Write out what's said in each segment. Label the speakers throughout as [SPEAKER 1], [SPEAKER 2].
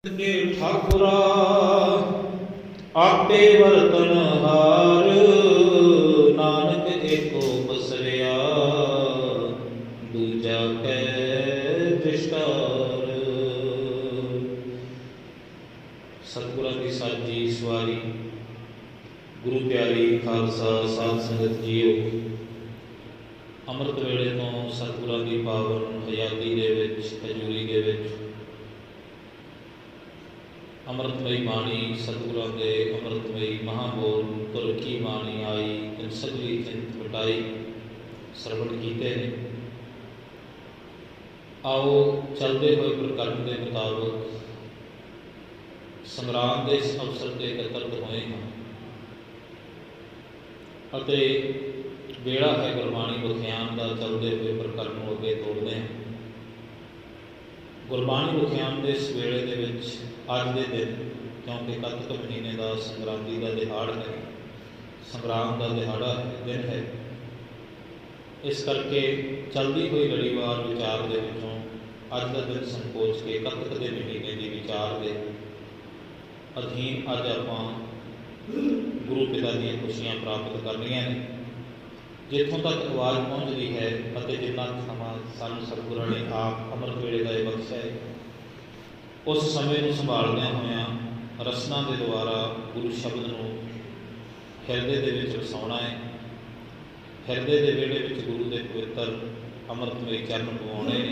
[SPEAKER 1] के ठाकुरा आपे वर्तन हार, नानक एको बसरिया दूजा कै दृष्टार। सतगुरां की साजी सवारी गुरु प्यारी खालसा साध संगत जीओ, अमृत वेले तो सतगुरां की पावन हयाती दे विच हजूरी दे विच अमृतमयी बाणी सतगुरां के अमृतमयी महाबोल तुर की बाणी आई, इन सगली चिंत मिटाई सरवण कीते ने। आओ चलते हुए प्रकरण के मुताबिक संग्राम के इस अवसर से एकत्रित होए हैं अते वेड़ा है गुरबाणी विख्यान का। चलते हुए प्रकरण को अगे तोड़ते हैं। गुरबाणी विख्यान के इस वेले के विच अज के दिन, क्योंकि कत्क महीने का संग्रांदी का दिहाड़ है, संग्राम का दिहाड़ा है, दिन है, इस करके चलती हुई लड़ीवार विचार के विचों अज का दिन संकोच के कत्क के महीने की विचार के अधीन अज आप गुरु पिता दी खुशियां प्राप्त करनियां ने। जिथों तक आवाज़ पहुँचती है और जिन्ना समा सानू सतगुरां ने आप अमृत वेले का बख्शा है, उस समय को संभालद्या होया रसना के द्वारा गुरु शब्द को हिरदे के विच वसाउणा है। हिरदे के वेड़े विच गुरु के पवित्र अमृतमय चरण पवाने ने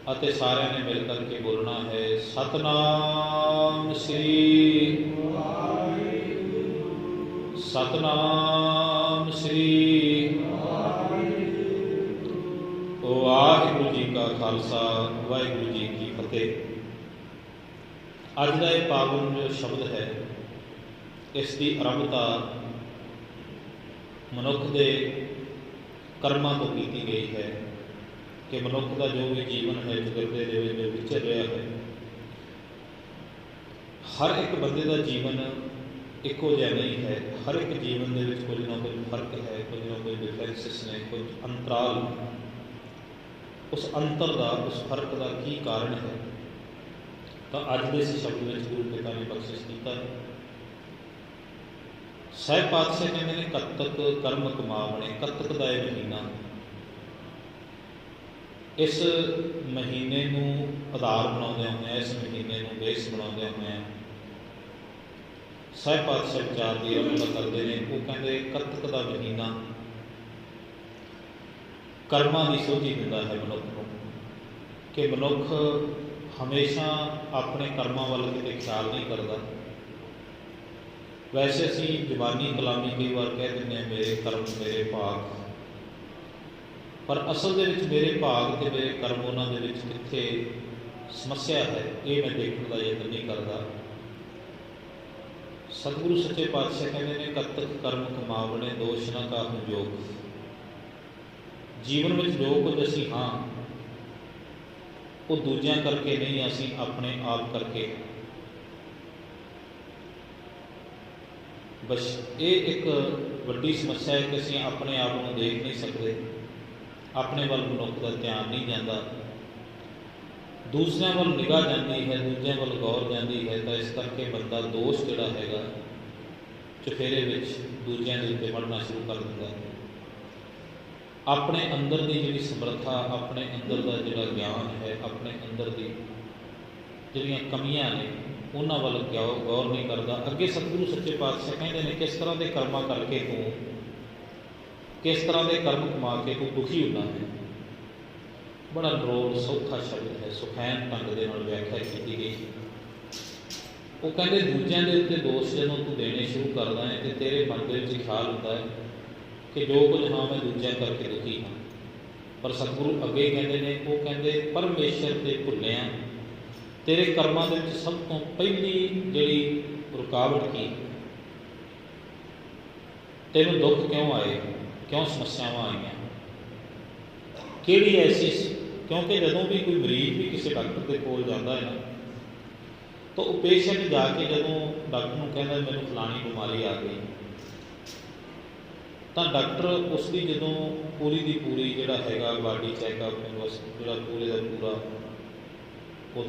[SPEAKER 1] अते सारिਆਂ ने मिल करके बोलना है सतनाम श्री सतनाम श्री वाहिगुरू जी का खालसा वाहिगुरू जी की फतेह। अज का यह पावन जो शब्द है, इसकी आरंभता मनुख के कर्मां तो की गई है कि मनुख का जो भी जीवन है जगते जो विचर रहा है, हर एक बंदे का जीवन एको जिहा नहीं है। हर एक जीवन के कुछ ना कुछ फर्क है, कुछ ना कुछ डिफरेंसिस ने, कुछ अंतराल। उस अंतर का, उस फर्क का की कारण है, तो अज के इस शब्द में गुरु पिता ने बख्शिश किया। साहिब पातशाह कहते हैं कत्तक कर्म कमावणे। कत्तक का यह महीना, इस महीने को आधार बनाते हुए, इस महीने को बेस बनाते हुए साहिब पातशाह विचार की आरंभ करते हैं। वो कहते कत्तक का महीना कर्मां की सोझी दिंदा है मनुख को, कि मनुख हमेशा अपने कर्मां वाल किते ख्याल नहीं करता। वैसे असी जबानी कलामी कई बार कह दें मेरे कर्म मेरे भाग, पर असल दे विच मेरे भाग ते मेरे कर्म उन्हां दे विच कित्थे समस्या है, ये मैं देखने का यतन नहीं करता। सतगुरु सच्चे पातशाह कहते हैं कत्तक कर्म कमावणे दोष न काहू जोग। जीवन में जो कुछ असी हाँ वो दूजियां करके नहीं, असी अपने आप करके। बस ये एक वड्डी समस्या है कि असी अपने आप को देख नहीं सकते, अपने वाल मनुख का ध्यान नहीं जाता, दूसरों वाल निगाह जाती है, दूसरों वाल गौर जाती है। तो इस करके बंदा दोष जोड़ा है चुफेरे में दूसरों के उत्ते बढ़ना शुरू कर दिता है। अपने अंदर की जी समर्था, अपने अंदर का जोड़ा ज्ञान है, अपने अंदर की जिहड़ियां कमियां ने उन्हां वाल गौर नहीं करता। अगे सतगुरु सच्चे पातशाह कहते हैं किस तरह के कर्मा करके तू, किस तरह के कर्म कमा के तू दुखी होना है। बड़ा नरोल सौखा शब्द है, सुखैन ढंग के नाल व्याख्या की गई। वो कहते दूजिਆਂ के उत्ते दोष जदों तू देने शुरू करता है तो तेरे मन के ख्याल होता है कि जो कुछ हाँ मैं दूजिਆਂ करके दुखी हाँ। पर सतगुरु अगे कहते हैं, वो कहते परमेश्वर के भुलिया तेरे कर्मां दे विच सब तो पहली जिहड़ी रुकावट की, तेनों दुख क्यों आए, क्यों समस्यावां आईयां, किहड़ी ऐसी। क्योंकि जदों भी कोई मरीज भी किसी डॉक्टर के कोल जाता है ना, तो वो पेशेंट जाके जदों डॉक्टर को कहता मैंने फलानी बीमारी आ गई, तो डॉक्टर उसकी जदों पूरी की पूरी जिहड़ा हैगा बॉडी चैकअप जो पूरे का पूरा वो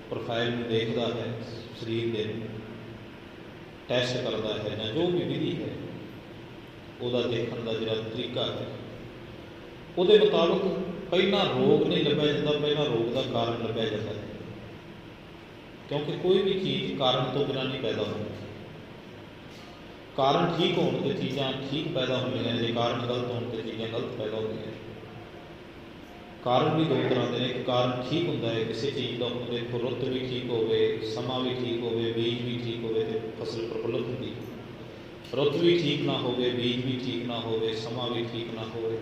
[SPEAKER 1] ਪ੍ਰੋਫਾਈਲ ਨੂੰ ਦੇਖਦਾ ਹੈ, ਸਰੀਰ ਦੇ ਟੈਸਟ ਕਰਦਾ ਹੈ, ਜਾਂ ਜੋ ਵੀ ਵਿਧੀ ਹੈ ਉਹਦਾ ਦੇਖਣ ਦਾ ਜਿਹੜਾ ਤਰੀਕਾ ਹੈ, ਉਹਦੇ ਮੁਤਾਬਕ ਪਹਿਲਾਂ ਰੋਗ ਨਹੀਂ ਲੱਭਿਆ ਜਾਂਦਾ, ਪਹਿਲਾਂ ਰੋਗ ਦਾ ਕਾਰਨ ਲੱਭਿਆ ਜਾਂਦਾ ਹੈ। ਕਿਉਂਕਿ ਕੋਈ ਵੀ ਚੀਜ਼ ਕਾਰਨ ਤੋਂ ਬਿਨਾਂ ਨਹੀਂ ਪੈਦਾ ਹੁੰਦੀ। ਕਾਰਨ ਠੀਕ ਹੋਣ ਤੇ ਚੀਜ਼ਾਂ ਠੀਕ ਪੈਦਾ ਹੁੰਦੀਆਂ ਨੇ, ਜੇ ਕਾਰਨ ਗਲਤ ਹੋਣ ਤੇ ਚੀਜ਼ਾਂ ਗਲਤ ਪੈਦਾ ਹੁੰਦੀਆਂ। ਕਾਰਨ ਵੀ ਦੋ ਤਰ੍ਹਾਂ ਦੇ ਨੇ। ਇੱਕ ਕਾਰਨ ਠੀਕ ਹੁੰਦਾ ਹੈ ਕਿਸੇ ਚੀਜ਼ ਦਾ, ਉਹਦੇ ਰੁੱਤ ਵੀ ਠੀਕ ਹੋਵੇ, ਸਮਾਂ ਵੀ ਠੀਕ ਹੋਵੇ, ਬੀਜ ਵੀ ਠੀਕ ਹੋਵੇ ਤੇ ਫਸਲ ਪ੍ਰਫੁੱਲਤ ਹੁੰਦੀ। ਰੁੱਤ ਵੀ ਠੀਕ ਨਾ ਹੋਵੇ, ਬੀਜ ਵੀ ਠੀਕ ਨਾ ਹੋਵੇ, ਸਮਾਂ ਵੀ ਠੀਕ ਨਾ ਹੋਵੇ,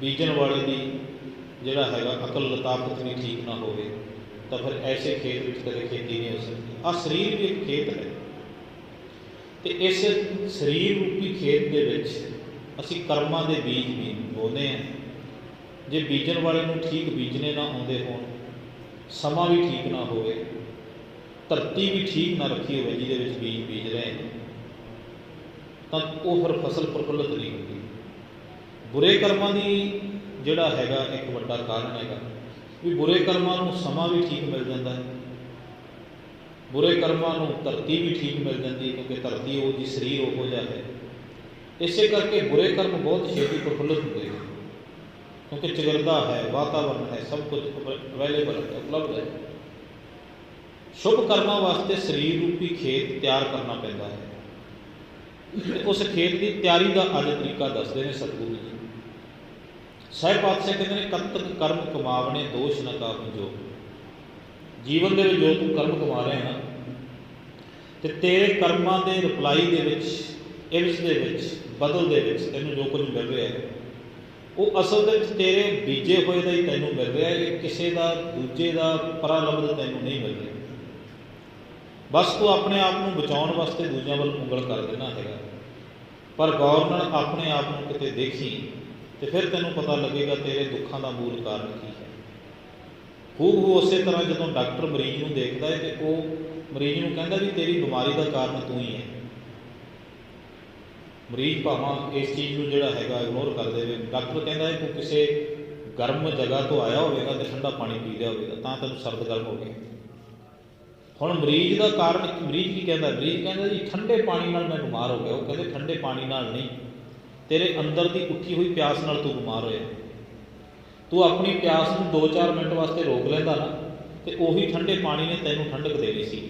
[SPEAKER 1] ਬੀਜਣ ਵਾਲੇ ਦੀ ਜਿਹੜਾ ਹੈਗਾ ਅਕਲ ਲਤਾਕਤ ਵੀ ਠੀਕ ਨਾ ਹੋਵੇ, ਤਾਂ ਫਿਰ ਐਸੇ ਖੇਤ ਵਿੱਚ ਕਦੇ ਖੇਤੀ ਨਹੀਂ ਹੋ ਸਕਦੀ। ਆਹ ਸਰੀਰ ਵੀ ਇੱਕ ਖੇਤ ਹੈ, ਤੇ ਇਸ ਸਰੀਰ ਰੂਪੀ ਖੇਤ ਦੇ ਵਿੱਚ ਅਸੀਂ ਕਰਮਾਂ ਦੇ ਬੀਜ ਵੀ ਬੋਉਂਦੇ ਹਾਂ। ਜੇ ਬੀਜਣ ਵਾਲੇ ਨੂੰ ਠੀਕ ਬੀਜਣੇ ਨਾ ਆਉਂਦੇ ਹੋਣ, ਸਮਾਂ ਵੀ ਠੀਕ ਨਾ ਹੋਵੇ, ਧਰਤੀ ਵੀ ਠੀਕ ਨਾ ਰੱਖੀ ਹੋਵੇ ਜਿਹਦੇ ਵਿੱਚ ਬੀਜ ਬੀਜ ਰਹੇ ਨੇ, ਤਾਂ ਉਹ ਫਿਰ ਫਸਲ ਪ੍ਰਫੁੱਲਤ ਨਹੀਂ ਹੁੰਦੀ। ਬੁਰੇ ਕਰਮਾਂ ਦੀ ਜਿਹੜਾ ਹੈਗਾ ਇੱਕ ਵੱਡਾ ਕਾਰਨ ਹੈਗਾ ਵੀ ਬੁਰੇ ਕਰਮਾਂ ਨੂੰ ਸਮਾਂ ਵੀ ਠੀਕ ਮਿਲ ਜਾਂਦਾ ਹੈ, ਬੁਰੇ ਕਰਮਾਂ ਨੂੰ ਧਰਤੀ ਵੀ ਠੀਕ ਮਿਲ ਜਾਂਦੀ, ਕਿਉਂਕਿ ਧਰਤੀ ਉਹ ਜੀ ਸਰੀਰ ਉਹੋ ਜਿਹਾ ਹੈ। ਇਸੇ ਕਰਕੇ ਬੁਰੇ ਕਰਮ ਬਹੁਤ ਛੇਤੀ ਪ੍ਰਫੁੱਲਤ ਹੁੰਦੇ ਨੇ, ਕਿਉਂਕਿ ਚਿਗਰਦਾ ਹੈ, ਵਾਤਾਵਰਨ ਹੈ, ਸਭ ਕੁਝ ਅਵੇਲੇਬਲ ਹੈ, ਉਪਲਬਧ ਹੈ। ਸ਼ੁਭ ਕਰਮਾਂ ਵਾਸਤੇ ਸਰੀਰ ਰੂਪੀ ਖੇਤ ਤਿਆਰ ਕਰਨਾ ਪੈਂਦਾ ਹੈ। ਉਸ ਖੇਤ ਦੀ ਤਿਆਰੀ ਦਾ ਅੱਜ ਤਰੀਕਾ ਦੱਸਦੇ ਨੇ ਸਤਿਗੁਰੂ ਜੀ। ਸਾਹਿਬ ਪਾਤਸ਼ਾਹ ਕਹਿੰਦੇ ਨੇ, ਕਤਕ ਕਰਮ ਕਮਾਵਣੇ ਦੋਸ਼ ਨਾ ਕਾਹੂ ਜੋ। ਜੀਵਨ ਦੇ ਵਿੱਚ ਜੋ ਤੂੰ ਕਰਮ ਕਮਾ ਰਿਹਾ ਨਾ, ਤੇ ਤੇਰੇ ਕਰਮਾਂ ਦੇ ਰਿਪਲਾਈ ਦੇ ਵਿੱਚ, ਇਵਜ਼ ਦੇ ਵਿੱਚ, ਬਦਲ ਦੇ ਵਿੱਚ ਤੈਨੂੰ ਜੋ ਕੁਝ ਮਿਲ ਰਿਹਾ ਹੈ, ਉਹ ਅਸਲ ਦੇ ਵਿੱਚ ਤੇਰੇ ਬੀਜੇ ਹੋਏ ਦਾ ਹੀ ਤੈਨੂੰ ਮਿਲ ਰਿਹਾ ਹੈ। ਇਹ ਕਿਸੇ ਦਾ, ਦੂਜੇ ਦਾ ਪਰਾਲਬਧ ਤੈਨੂੰ ਨਹੀਂ ਮਿਲ ਰਿਹਾ। ਬਸ ਤੂੰ ਆਪਣੇ ਆਪ ਨੂੰ ਬਚਾਉਣ ਵਾਸਤੇ ਦੂਜਿਆਂ ਵੱਲ ਉਂਗਲ ਕਰ ਦੇਣਾ ਹੈਗਾ। ਪਰ ਗੌਰ ਨਾਲ ਆਪਣੇ ਆਪ ਨੂੰ ਕਿਤੇ ਦੇਖੀ ਤੇ ਫਿਰ ਤੈਨੂੰ ਪਤਾ ਲੱਗੇਗਾ ਤੇਰੇ ਦੁੱਖਾਂ ਦਾ ਮੂਲ ਕਾਰਨ ਕੀ ਹੈ। ਹੂਬਹੂ ਉਸੇ ਤਰ੍ਹਾਂ ਜਦੋਂ ਡਾਕਟਰ ਮਰੀਜ਼ ਨੂੰ ਦੇਖਦਾ ਹੈ ਤੇ ਉਹ ਮਰੀਜ਼ ਨੂੰ ਕਹਿੰਦਾ ਵੀ ਤੇਰੀ ਬਿਮਾਰੀ ਦਾ ਕਾਰਨ ਤੂੰ ਹੀ ਹੈ। ਮਰੀਜ਼ ਭਾਵੇਂ ਇਸ ਚੀਜ਼ ਨੂੰ ਜਿਹੜਾ ਹੈਗਾ ਇਗਨੋਰ ਕਰ ਦੇਵੇ, ਡਾਕਟਰ ਕਹਿੰਦਾ ਹੈ ਤੂੰ ਕਿਸੇ ਗਰਮ ਜਗ੍ਹਾ ਤੋਂ ਆਇਆ ਹੋਵੇਗਾ ਤੇ ਠੰਡਾ ਪਾਣੀ ਪੀ ਲਿਆ ਹੋਵੇਗਾ ਤਾਂ ਤੈਨੂੰ ਸਰਦ ਗਰਮ ਹੋ ਗਿਆ। ਹੁਣ ਮਰੀਜ਼ ਦਾ ਕਾਰਨ, ਮਰੀਜ਼ ਕੀ ਕਹਿੰਦਾ? ਮਰੀਜ਼ ਕਹਿੰਦਾ ਜੀ ਠੰਡੇ ਪਾਣੀ ਨਾਲ ਮੈਂ ਬਿਮਾਰ ਹੋ ਗਿਆ। ਉਹ ਕਹਿੰਦੇ ਠੰਡੇ ਪਾਣੀ ਨਾਲ ਨਹੀਂ, ਤੇਰੇ ਅੰਦਰ ਦੀ ਉੱਠੀ ਹੋਈ ਪਿਆਸ ਨਾਲ ਤੂੰ ਬਿਮਾਰ ਹੋਇਆ। ਤੂੰ ਆਪਣੀ ਪਿਆਸ ਨੂੰ 2-4 ਮਿੰਟ ਵਾਸਤੇ ਰੋਕ ਲੈਂਦਾ ਨਾ, ਤੇ ਉਹੀ ਠੰਡੇ ਪਾਣੀ ਨੇ ਤੈਨੂੰ ਠੰਡਕ ਦੇਣੀ ਸੀ।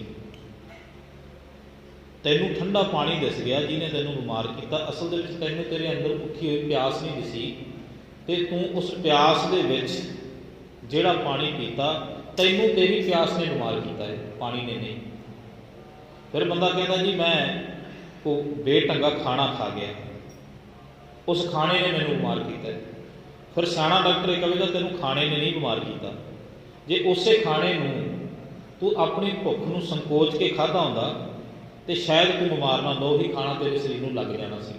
[SPEAKER 1] ਤੈਨੂੰ ਠੰਡਾ ਪਾਣੀ ਦਿਸ ਗਿਆ ਜਿਹਨੇ ਤੈਨੂੰ ਬਿਮਾਰ ਕੀਤਾ। ਅਸਲ ਦੇ ਵਿੱਚ ਤੈਨੂੰ ਤੇਰੇ ਅੰਦਰ ਉੱਠੀ ਹੋਈ ਪਿਆਸ ਨਹੀਂ ਦਿਸੀ, ਤੇ ਤੂੰ ਉਸ ਪਿਆਸ ਦੇ ਵਿੱਚ ਜਿਹੜਾ ਪਾਣੀ ਪੀਤਾ, ਤੈਨੂੰ ਤੇਰੀ ਪਿਆਸ ਨੇ ਬਿਮਾਰ ਕੀਤਾ ਹੈ, ਪਾਣੀ ਨੇ ਨਹੀਂ। ਫਿਰ ਬੰਦਾ ਕਹਿੰਦਾ ਜੀ ਮੈਂ ਉਹ ਬੇਢੰਗਾ ਖਾਣਾ ਖਾ ਗਿਆ, ਉਸ ਖਾਣੇ ਨੇ ਮੈਨੂੰ ਬਿਮਾਰ ਕੀਤਾ ਹੈ। ਫਿਰ ਸਿਆਣਾ ਡਾਕਟਰ ਇਹ ਕਹੇਗਾ ਤੈਨੂੰ ਖਾਣੇ ਨੇ ਨਹੀਂ ਬਿਮਾਰ ਕੀਤਾ। ਜੇ ਉਸੇ ਖਾਣੇ ਨੂੰ ਤੂੰ ਆਪਣੀ ਭੁੱਖ ਨੂੰ ਸੰਕੋਚ ਕੇ ਖਾਧਾ ਹੁੰਦਾ ਤੇ ਸ਼ਾਇਦ ਤੂੰ ਬਿਮਾਰ ਨਾ ਹੁੰਦਾ, ਉਹੀ ਖਾਣਾ ਤੇਰੇ ਸਰੀਰ ਨੂੰ ਲੱਗ ਜਾਣਾ ਸੀ।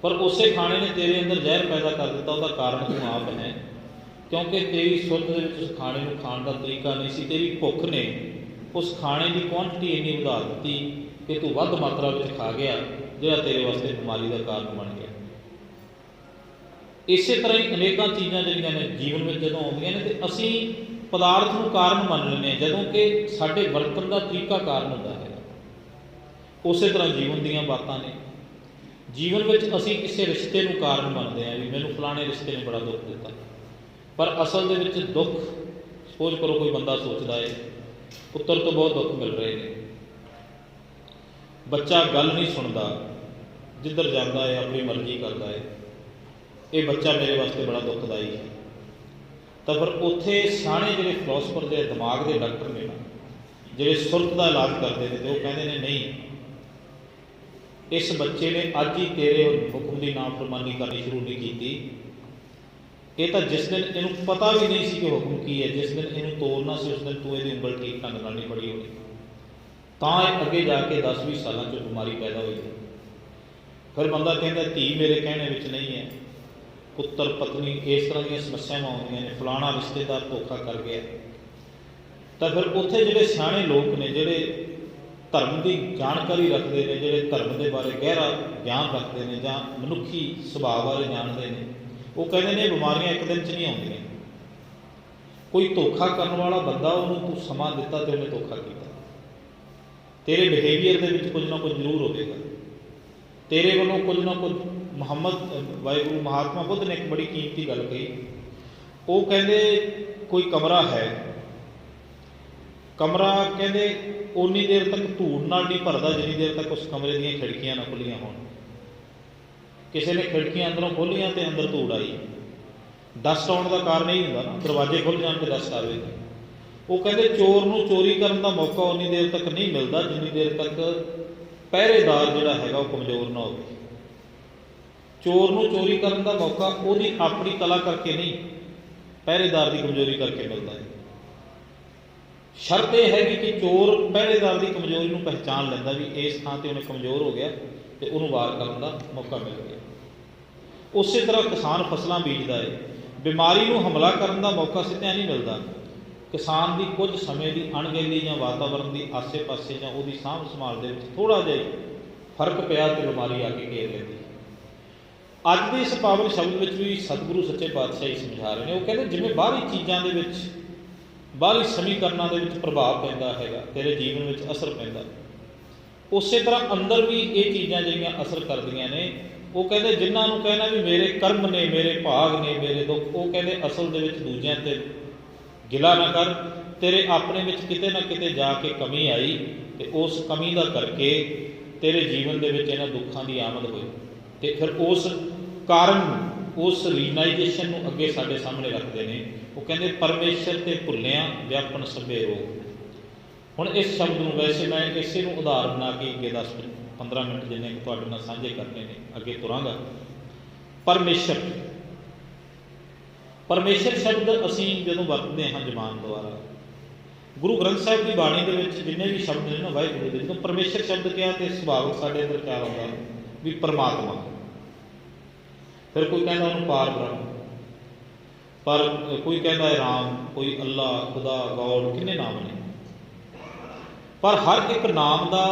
[SPEAKER 1] ਪਰ ਉਸੇ ਖਾਣੇ ਨੇ ਤੇਰੇ ਅੰਦਰ ਜ਼ਹਿਰ ਪੈਦਾ ਕਰ ਦਿੱਤਾ। ਉਹਦਾ ਕਾਰਨ ਤੂੰ ਆਪ ਹੈ, ਕਿਉਂਕਿ ਤੇਰੀ ਸੁਰਤ ਦੇ ਵਿੱਚ ਉਸ ਖਾਣੇ ਨੂੰ ਖਾਣ ਦਾ ਤਰੀਕਾ ਨਹੀਂ ਸੀ। ਤੇਰੀ ਭੁੱਖ ਨੇ ਉਸ ਖਾਣੇ ਦੀ ਕੁਆਂਟੀਟੀ ਇੰਨੀ ਵਧਾ ਦਿੱਤੀ ਕਿ ਤੂੰ ਵੱਧ ਮਾਤਰਾ ਵਿੱਚ ਖਾ ਗਿਆ, ਜਿਹੜਾ ਤੇਰੇ ਵਾਸਤੇ ਬਿਮਾਰੀ ਦਾ ਕਾਰਨ ਬਣ ਗਿਆ। ਇਸੇ ਤਰ੍ਹਾਂ ਹੀ ਅਨੇਕਾਂ ਚੀਜ਼ਾਂ ਜਿਹੜੀਆਂ ਨੇ ਜੀਵਨ ਵਿੱਚ ਜਦੋਂ ਆਉਂਦੀਆਂ ਨੇ, ਤੇ ਅਸੀਂ ਪਦਾਰਥ ਨੂੰ ਕਾਰਨ ਮੰਨ ਲੈਂਦੇ ਹਾਂ, ਜਦੋਂ ਕਿ ਸਾਡੇ ਵਰਤਣ ਦਾ ਤਰੀਕਾ ਕਾਰਨ ਹੁੰਦਾ ਹੈ। ਉਸੇ ਤਰ੍ਹਾਂ ਜੀਵਨ ਦੀਆਂ ਬਾਤਾਂ ਨੇ। ਜੀਵਨ ਵਿੱਚ ਅਸੀਂ ਕਿਸੇ ਰਿਸ਼ਤੇ ਨੂੰ ਕਾਰਨ ਮੰਨਦੇ ਹਾਂ ਵੀ ਮੈਨੂੰ ਫਲਾਣੇ ਰਿਸ਼ਤੇ ਨੇ ਬੜਾ ਦੁੱਖ ਦਿੱਤਾ, ਪਰ ਅਸਲ ਦੇ ਵਿੱਚ ਦੁੱਖ, ਸਪੋਜ਼ ਕਰੋ ਕੋਈ ਬੰਦਾ ਸੋਚਦਾ ਹੈ ਪੁੱਤਰ ਤੋਂ ਬਹੁਤ ਦੁੱਖ ਮਿਲ ਰਹੇ ਨੇ, ਬੱਚਾ ਗੱਲ ਨਹੀਂ ਸੁਣਦਾ, ਜਿੱਧਰ ਜਾਂਦਾ ਹੈ ਆਪਣੀ ਮਰਜ਼ੀ ਕਰਦਾ ਹੈ, ਇਹ ਬੱਚਾ ਮੇਰੇ ਵਾਸਤੇ ਬੜਾ ਦੁੱਖਦਾਈ ਹੈ। ਤਾਂ ਫਿਰ ਉੱਥੇ ਸਿਆਣੇ ਜਿਹੜੇ ਫਿਲੋਸਫਰ ਦੇ ਦਿਮਾਗ ਦੇ ਡਾਕਟਰ ਨੇ ਨਾ, ਜਿਹੜੇ ਸੁਰਤ ਦਾ ਇਲਾਜ ਕਰਦੇ ਨੇ, ਤੇ ਉਹ ਕਹਿੰਦੇ ਨੇ ਨਹੀਂ, ਇਸ ਬੱਚੇ ਨੇ ਅੱਜ ਹੀ ਤੇਰੇ ਹੁਕਮ ਦੀ ਨਾਫਰਮਾਨੀ ਕਰਨੀ ਸ਼ੁਰੂ ਨਹੀਂ ਕੀਤੀ। ਇਹ ਤਾਂ ਜਿਸ ਦਿਨ ਇਹਨੂੰ ਪਤਾ ਵੀ ਨਹੀਂ ਸੀ ਕਿ ਹੁਕਮ ਕੀ ਹੈ, ਜਿਸ ਦਿਨ ਇਹਨੂੰ ਤੋੜਨਾ ਸੀ, ਉਸ ਦਿਨ ਤੂੰ ਇਹਦੀ ਉਂਗਲ ਠੀਕ ਢੰਗ ਨਾਲ ਨਹੀਂ ਫੜੀ ਹੋਣੀ, ਤਾਂ ਇਹ ਅੱਗੇ ਜਾ ਕੇ 10-20 ਸਾਲਾਂ 'ਚ ਬਿਮਾਰੀ ਪੈਦਾ ਹੋਈ। ਫਿਰ ਬੰਦਾ ਕਹਿੰਦਾ ਧੀ ਮੇਰੇ ਕਹਿਣੇ ਵਿੱਚ ਨਹੀਂ ਹੈ, ਪੁੱਤਰ ਪਤਨੀ ਇਸ ਤਰ੍ਹਾਂ ਦੀਆਂ ਸਮੱਸਿਆਵਾਂ ਆਉਂਦੀਆਂ ਨੇ, ਫਲਾਣਾ ਰਿਸ਼ਤੇਦਾਰ ਧੋਖਾ ਕਰ ਗਿਆ। ਤਾਂ ਫਿਰ ਉੱਥੇ ਜਿਹੜੇ ਸਿਆਣੇ ਲੋਕ ਨੇ, ਜਿਹੜੇ ਧਰਮ ਦੀ ਜਾਣਕਾਰੀ ਰੱਖਦੇ ਨੇ, ਜਿਹੜੇ ਧਰਮ ਦੇ ਬਾਰੇ ਗਹਿਰਾ ਗਿਆਨ ਰੱਖਦੇ ਨੇ ਜਾਂ ਮਨੁੱਖੀ ਸੁਭਾਅ ਬਾਰੇ ਜਾਣਦੇ ਨੇ, ਉਹ ਕਹਿੰਦੇ ਨੇ ਬਿਮਾਰੀਆਂ ਇੱਕ ਦਿਨ 'ਚ ਨਹੀਂ ਆਉਂਦੀਆਂ। कोई धोखा करने वाला बंदा उन्होंने तू समा दिता तो उन्हें धोखा किया। तेरे बिहेवियर के कुछ ना कुछ जरूर होगा, तेरे वालों कुछ ना कुछ। मुहम्मद वाहिगुरू महात्मा बुद्ध ने एक बड़ी कीमती गल कही। वो कहते कोई कमरा है, कमरा कहते उन्नी देर तक धूड़ नाल नहीं भरदा जिन्नी देर तक उस कमरे दी खिड़कियां ना खुलियां होण। किसी ने खिड़कियां अंदरों खोलियां तो अंदर धूड़ आई, डस्ट आने का कारण यही होंदा ना, दरवाजे खुल जाने तो डस्ट आएगी। वो कहते चोर नूं चोरी करने का मौका उन्नी देर तक नहीं मिलता जिन्नी देर तक पहरेदार जिहड़ा हैगा वो कमज़ोर ना हो। चोर नूं चोरी करने का मौका उसकी अपनी कला करके नहीं, पहरेदार की कमजोरी करके मिलता है। शर्त यह है कि चोर पहरेदार की कमजोरी को पहचान लेंदा भी इस थां ते उन्हें कमज़ोर हो गया तो उन्होंने वार करने का मौका मिल गया। उस तरह किसान फसलां बीजदा है, बीमारी को हमला करने का मौका सिद्धिया नहीं मिलता। किसान की कुछ समय की अणगहली या वातावरण की आसे पासे या वो सांभ संभाल के थोड़ा जिहा फर्क पिया तो बीमारी आके घेर लेती। अज के इस पावन शब्द में भी सतगुरु सच्चे पातशाही समझा रहे हैं। वो कहते जिवें बाहरी चीज़ों के बाहरी समीकरणों के प्रभाव पैदा है, तेरे जीवन में असर पैदा, उस तरह अंदर भी ये चीज़ां जिहड़ियां असर करदियां ने। वो कहते जिन्होंने कहना भी मेरे कर्म ने, मेरे भाग ने, मेरे दुख, वो कहते असल दे विच दूजियां ते गिला ना कर, तेरे अपने में किते ना किते जाके कमी आई तो उस कमी का करके तेरे जीवन के इन्हां दुखों की आमद हुई। तो फिर उस कारण उस रीनाइजेशन को अगे साडे सामने रखते हैं। वो कहते परमेश्वर ते भुलिया व्यापन सभे रोग। हुण इस शब्द को वैसे मैं इसे उदाहरण बना के अगे 10-15 मिनट जिन्ने तुहाडे नाल साझे करने ने अगे तुरांगा। परमेश्वर परमेश्वर शब्द असीं जदों वरतते हाँ जबान द्वारा, गुरु ग्रंथ साहिब की बाणी के जिन्ने भी शब्द ने ना वाहिगुरू के, जो परमेश्वर शब्द कहा तो सुभाविक साडे अंदर क्या होता भी परमात्मा। फिर कोई कहता उन्होंने पार ब्रह्म, पर कोई कहता है राम, कोई अल्लाह, खुदा, गॉड, किन्ने नाम ने, पर हर एक नाम का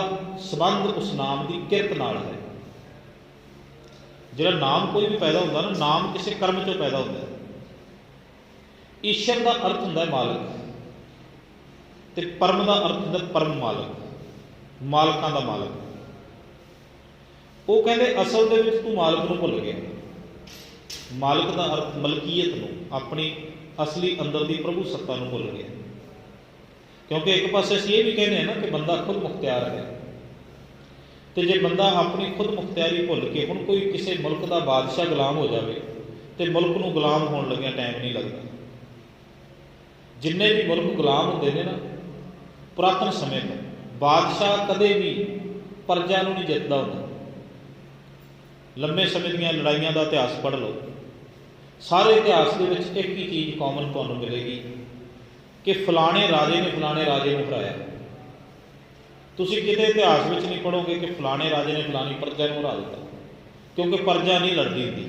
[SPEAKER 1] संबंध उस नाम की किरत नाल है। जिहड़ा नाम कोई भी पैदा होता ना, नाम किसी कर्म चों पैदा होता है। ईश्वर का अर्थ होंदा है मालक, तो परम का अर्थ होंदा परम मालक, मालकां का मालक। वो कहते असल दे विच तू मालक नूं भुल गया। मालक का अर्थ मलकीयत नूं, अपनी असली अंदर की प्रभु सत्ता नूं भुल गया। क्योंकि एक पासे असीं ये भी कहते हैं ना कि बंदा खुद मुख्तियार है, तो जे बंदा अपनी खुद मुख्तियारी भुल के हुण कोई किसी मुल्क का बादशाह गुलाम हो जाए तो मुल्क नूं गुलाम होने लग्या टाइम नहीं लगता। जिन्ने भी मुल्क गुलाम होंदे ने ना पुरातन समय तो बादशाह कदे भी प्रजा नूं नहीं जितदा हुंदा। लंबे समय दीयां लड़ाइयां का इतिहास पढ़ लो, सारे इतिहास के विच एक ही चीज़ कॉमन तुहानूं मिलेगी कि फलाने राजे ने हराया। तुसीं किते इतिहास विच नहीं पढ़ोगे कि फलाने राजे ने फलानी प्रजा नूं हरा दिता, क्योंकि प्रजा नहीं लड़दी हुंदी।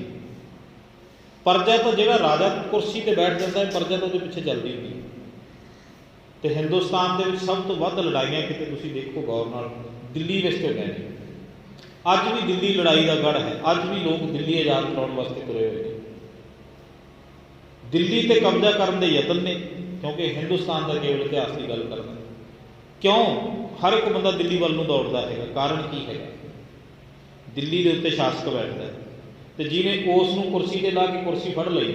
[SPEAKER 1] प्रजा तो जिहड़ा राजा कुर्सी ते बैठ जाता है, प्रजा तो उसके पिछे चलती हुंदी। तो हिंदुस्तान के सब तो वध लड़ाइयां किते तुसीं देखो गौर नाल दिल्ली विच हो गए। अज भी दिल्ली लड़ाई का गढ़ है, अज भी लोग दिल्ली आज़ाद कराउण वास्ते तुरे हुए हैं। दिल्ली ते कब्जा करने के यतन ने, क्योंकि हिंदुस्तान का केवल इतिहास की गल करना। क्यों हर एक बंदा दिल्ली वाल नूं दौड़दा है? कारण की है? दिल्ली के उत्ते शासक बैठता है, तो जिन्हें उस नूं कुर्सी ते ला के कुर्सी फड़ लई,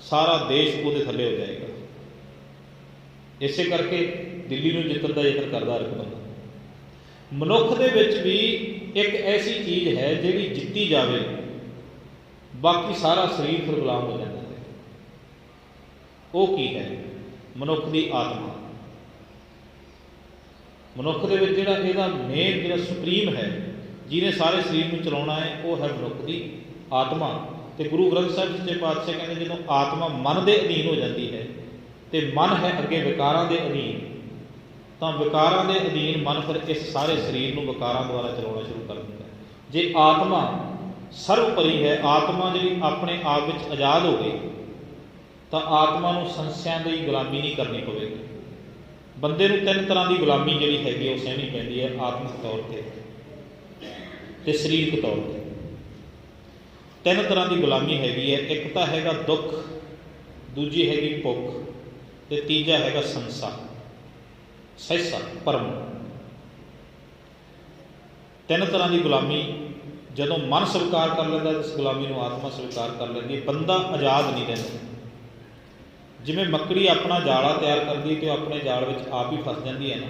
[SPEAKER 1] सारा देश उसदे थल्ले हो जाएगा। इसे करके दिल्ली नूं जितण दा यतन करदा हर एक बंदा। मनुख दे विच भी एक ऐसी चीज़ है जिहड़ी जित्ती जावे, बाकी सारा शरीर फिर गुलाम हो जाता है। वो की है? मनुख की आत्मा। मनुख दे विच जिहड़ा इहदा मेन जिहड़ा सुप्रीम है, जिन्हें सारे शरीर में चलाउणा है, वो है मनुख की आत्मा। तो गुरु ग्रंथ साहिब सच्चे पातशाह कहते जो आत्मा मन के अधीन हो जाती है, तो मन है अगे विकारां के अधीन, तो विकारां के अधीन मन फिर इस सारे शरीर को विकारां द्वारा चलाना शुरू कर देता है। जे आत्मा सर्वपरी है, आत्मा जी अपने आप में आज़ाद हो गई, तो आत्मा को संस्यां की गुलामी नहीं करनी पवेगी। बंदे नूं 3 तरह की गुलामी जी हैगी वो सहनी पैंदी है, आत्मिक तौर पर, शरीरक तौर पर। 3 तरह की गुलामी हैगी है। एक तो हैगा दुख, दूजी हैगी भुख, ਤੇ ਤੀਜਾ ਹੈਗਾ ਸੰਸਾ, ਸਹਿਸਾ, ਪਰਮ। ਤਿੰਨ ਤਰ੍ਹਾਂ ਦੀ ਗੁਲਾਮੀ ਜਦੋਂ ਮਨ ਸਵੀਕਾਰ ਕਰ ਲੈਂਦਾ ਇਸ ਗੁਲਾਮੀ ਨੂੰ ਆਤਮਾ ਸਵੀਕਾਰ ਕਰ ਲੈਂਦੀ ਹੈ, ਬੰਦਾ ਆਜ਼ਾਦ ਨਹੀਂ ਰਹਿੰਦਾ। ਜਿਵੇਂ ਮੱਕੜੀ ਆਪਣਾ ਜਾਲਾ ਤਿਆਰ ਕਰਦੀ ਹੈ ਤੇ ਉਹ ਆਪਣੇ ਜਾਲ ਵਿੱਚ ਆਪ ਹੀ ਫਸ ਜਾਂਦੀ ਹੈ ਨਾ,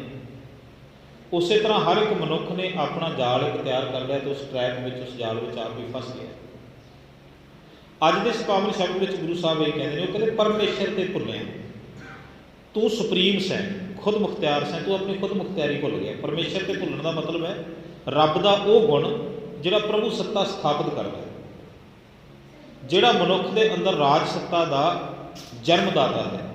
[SPEAKER 1] ਉਸੇ ਤਰ੍ਹਾਂ ਹਰ ਇੱਕ ਮਨੁੱਖ ਨੇ ਆਪਣਾ ਜਾਲ ਇੱਕ ਤਿਆਰ ਕਰ ਲਿਆ ਤੇ ਉਸ ਟਰੈਕ ਵਿੱਚ, ਉਸ ਜਾਲ ਵਿੱਚ ਆਪ ਹੀ ਫਸ ਗਿਆ। ਅੱਜ ਦੇ ਇਸ ਪਾਵਨ ਸ਼ਬਦ ਵਿੱਚ ਗੁਰੂ ਸਾਹਿਬ ਇਹ ਕਹਿੰਦੇ ਨੇ, ਉਹ ਕਹਿੰਦੇ ਪਰਮੇਸ਼ਰ ਤੇ ਭੁੱਲਿਆ, ਤੂੰ ਸੁਪਰੀਮ ਸੈਂ, ਖੁਦ ਮੁਖਤਿਆਰ ਸੈਂ, ਤੂੰ ਆਪਣੀ ਖੁਦ ਮੁਖਤਿਆਰੀ ਭੁੱਲ ਗਿਆ। ਪਰਮੇਸ਼ਰ ਤੇ ਭੁੱਲਣ ਦਾ ਮਤਲਬ ਹੈ ਰੱਬ ਦਾ ਉਹ ਗੁਣ ਜਿਹੜਾ ਪ੍ਰਭੂ ਸੱਤਾ ਸਥਾਪਿਤ ਕਰਦਾ, ਜਿਹੜਾ ਮਨੁੱਖ ਦੇ ਅੰਦਰ ਰਾਜ ਸੱਤਾ ਦਾ ਜਨਮਦਾਤਾ ਹੈ।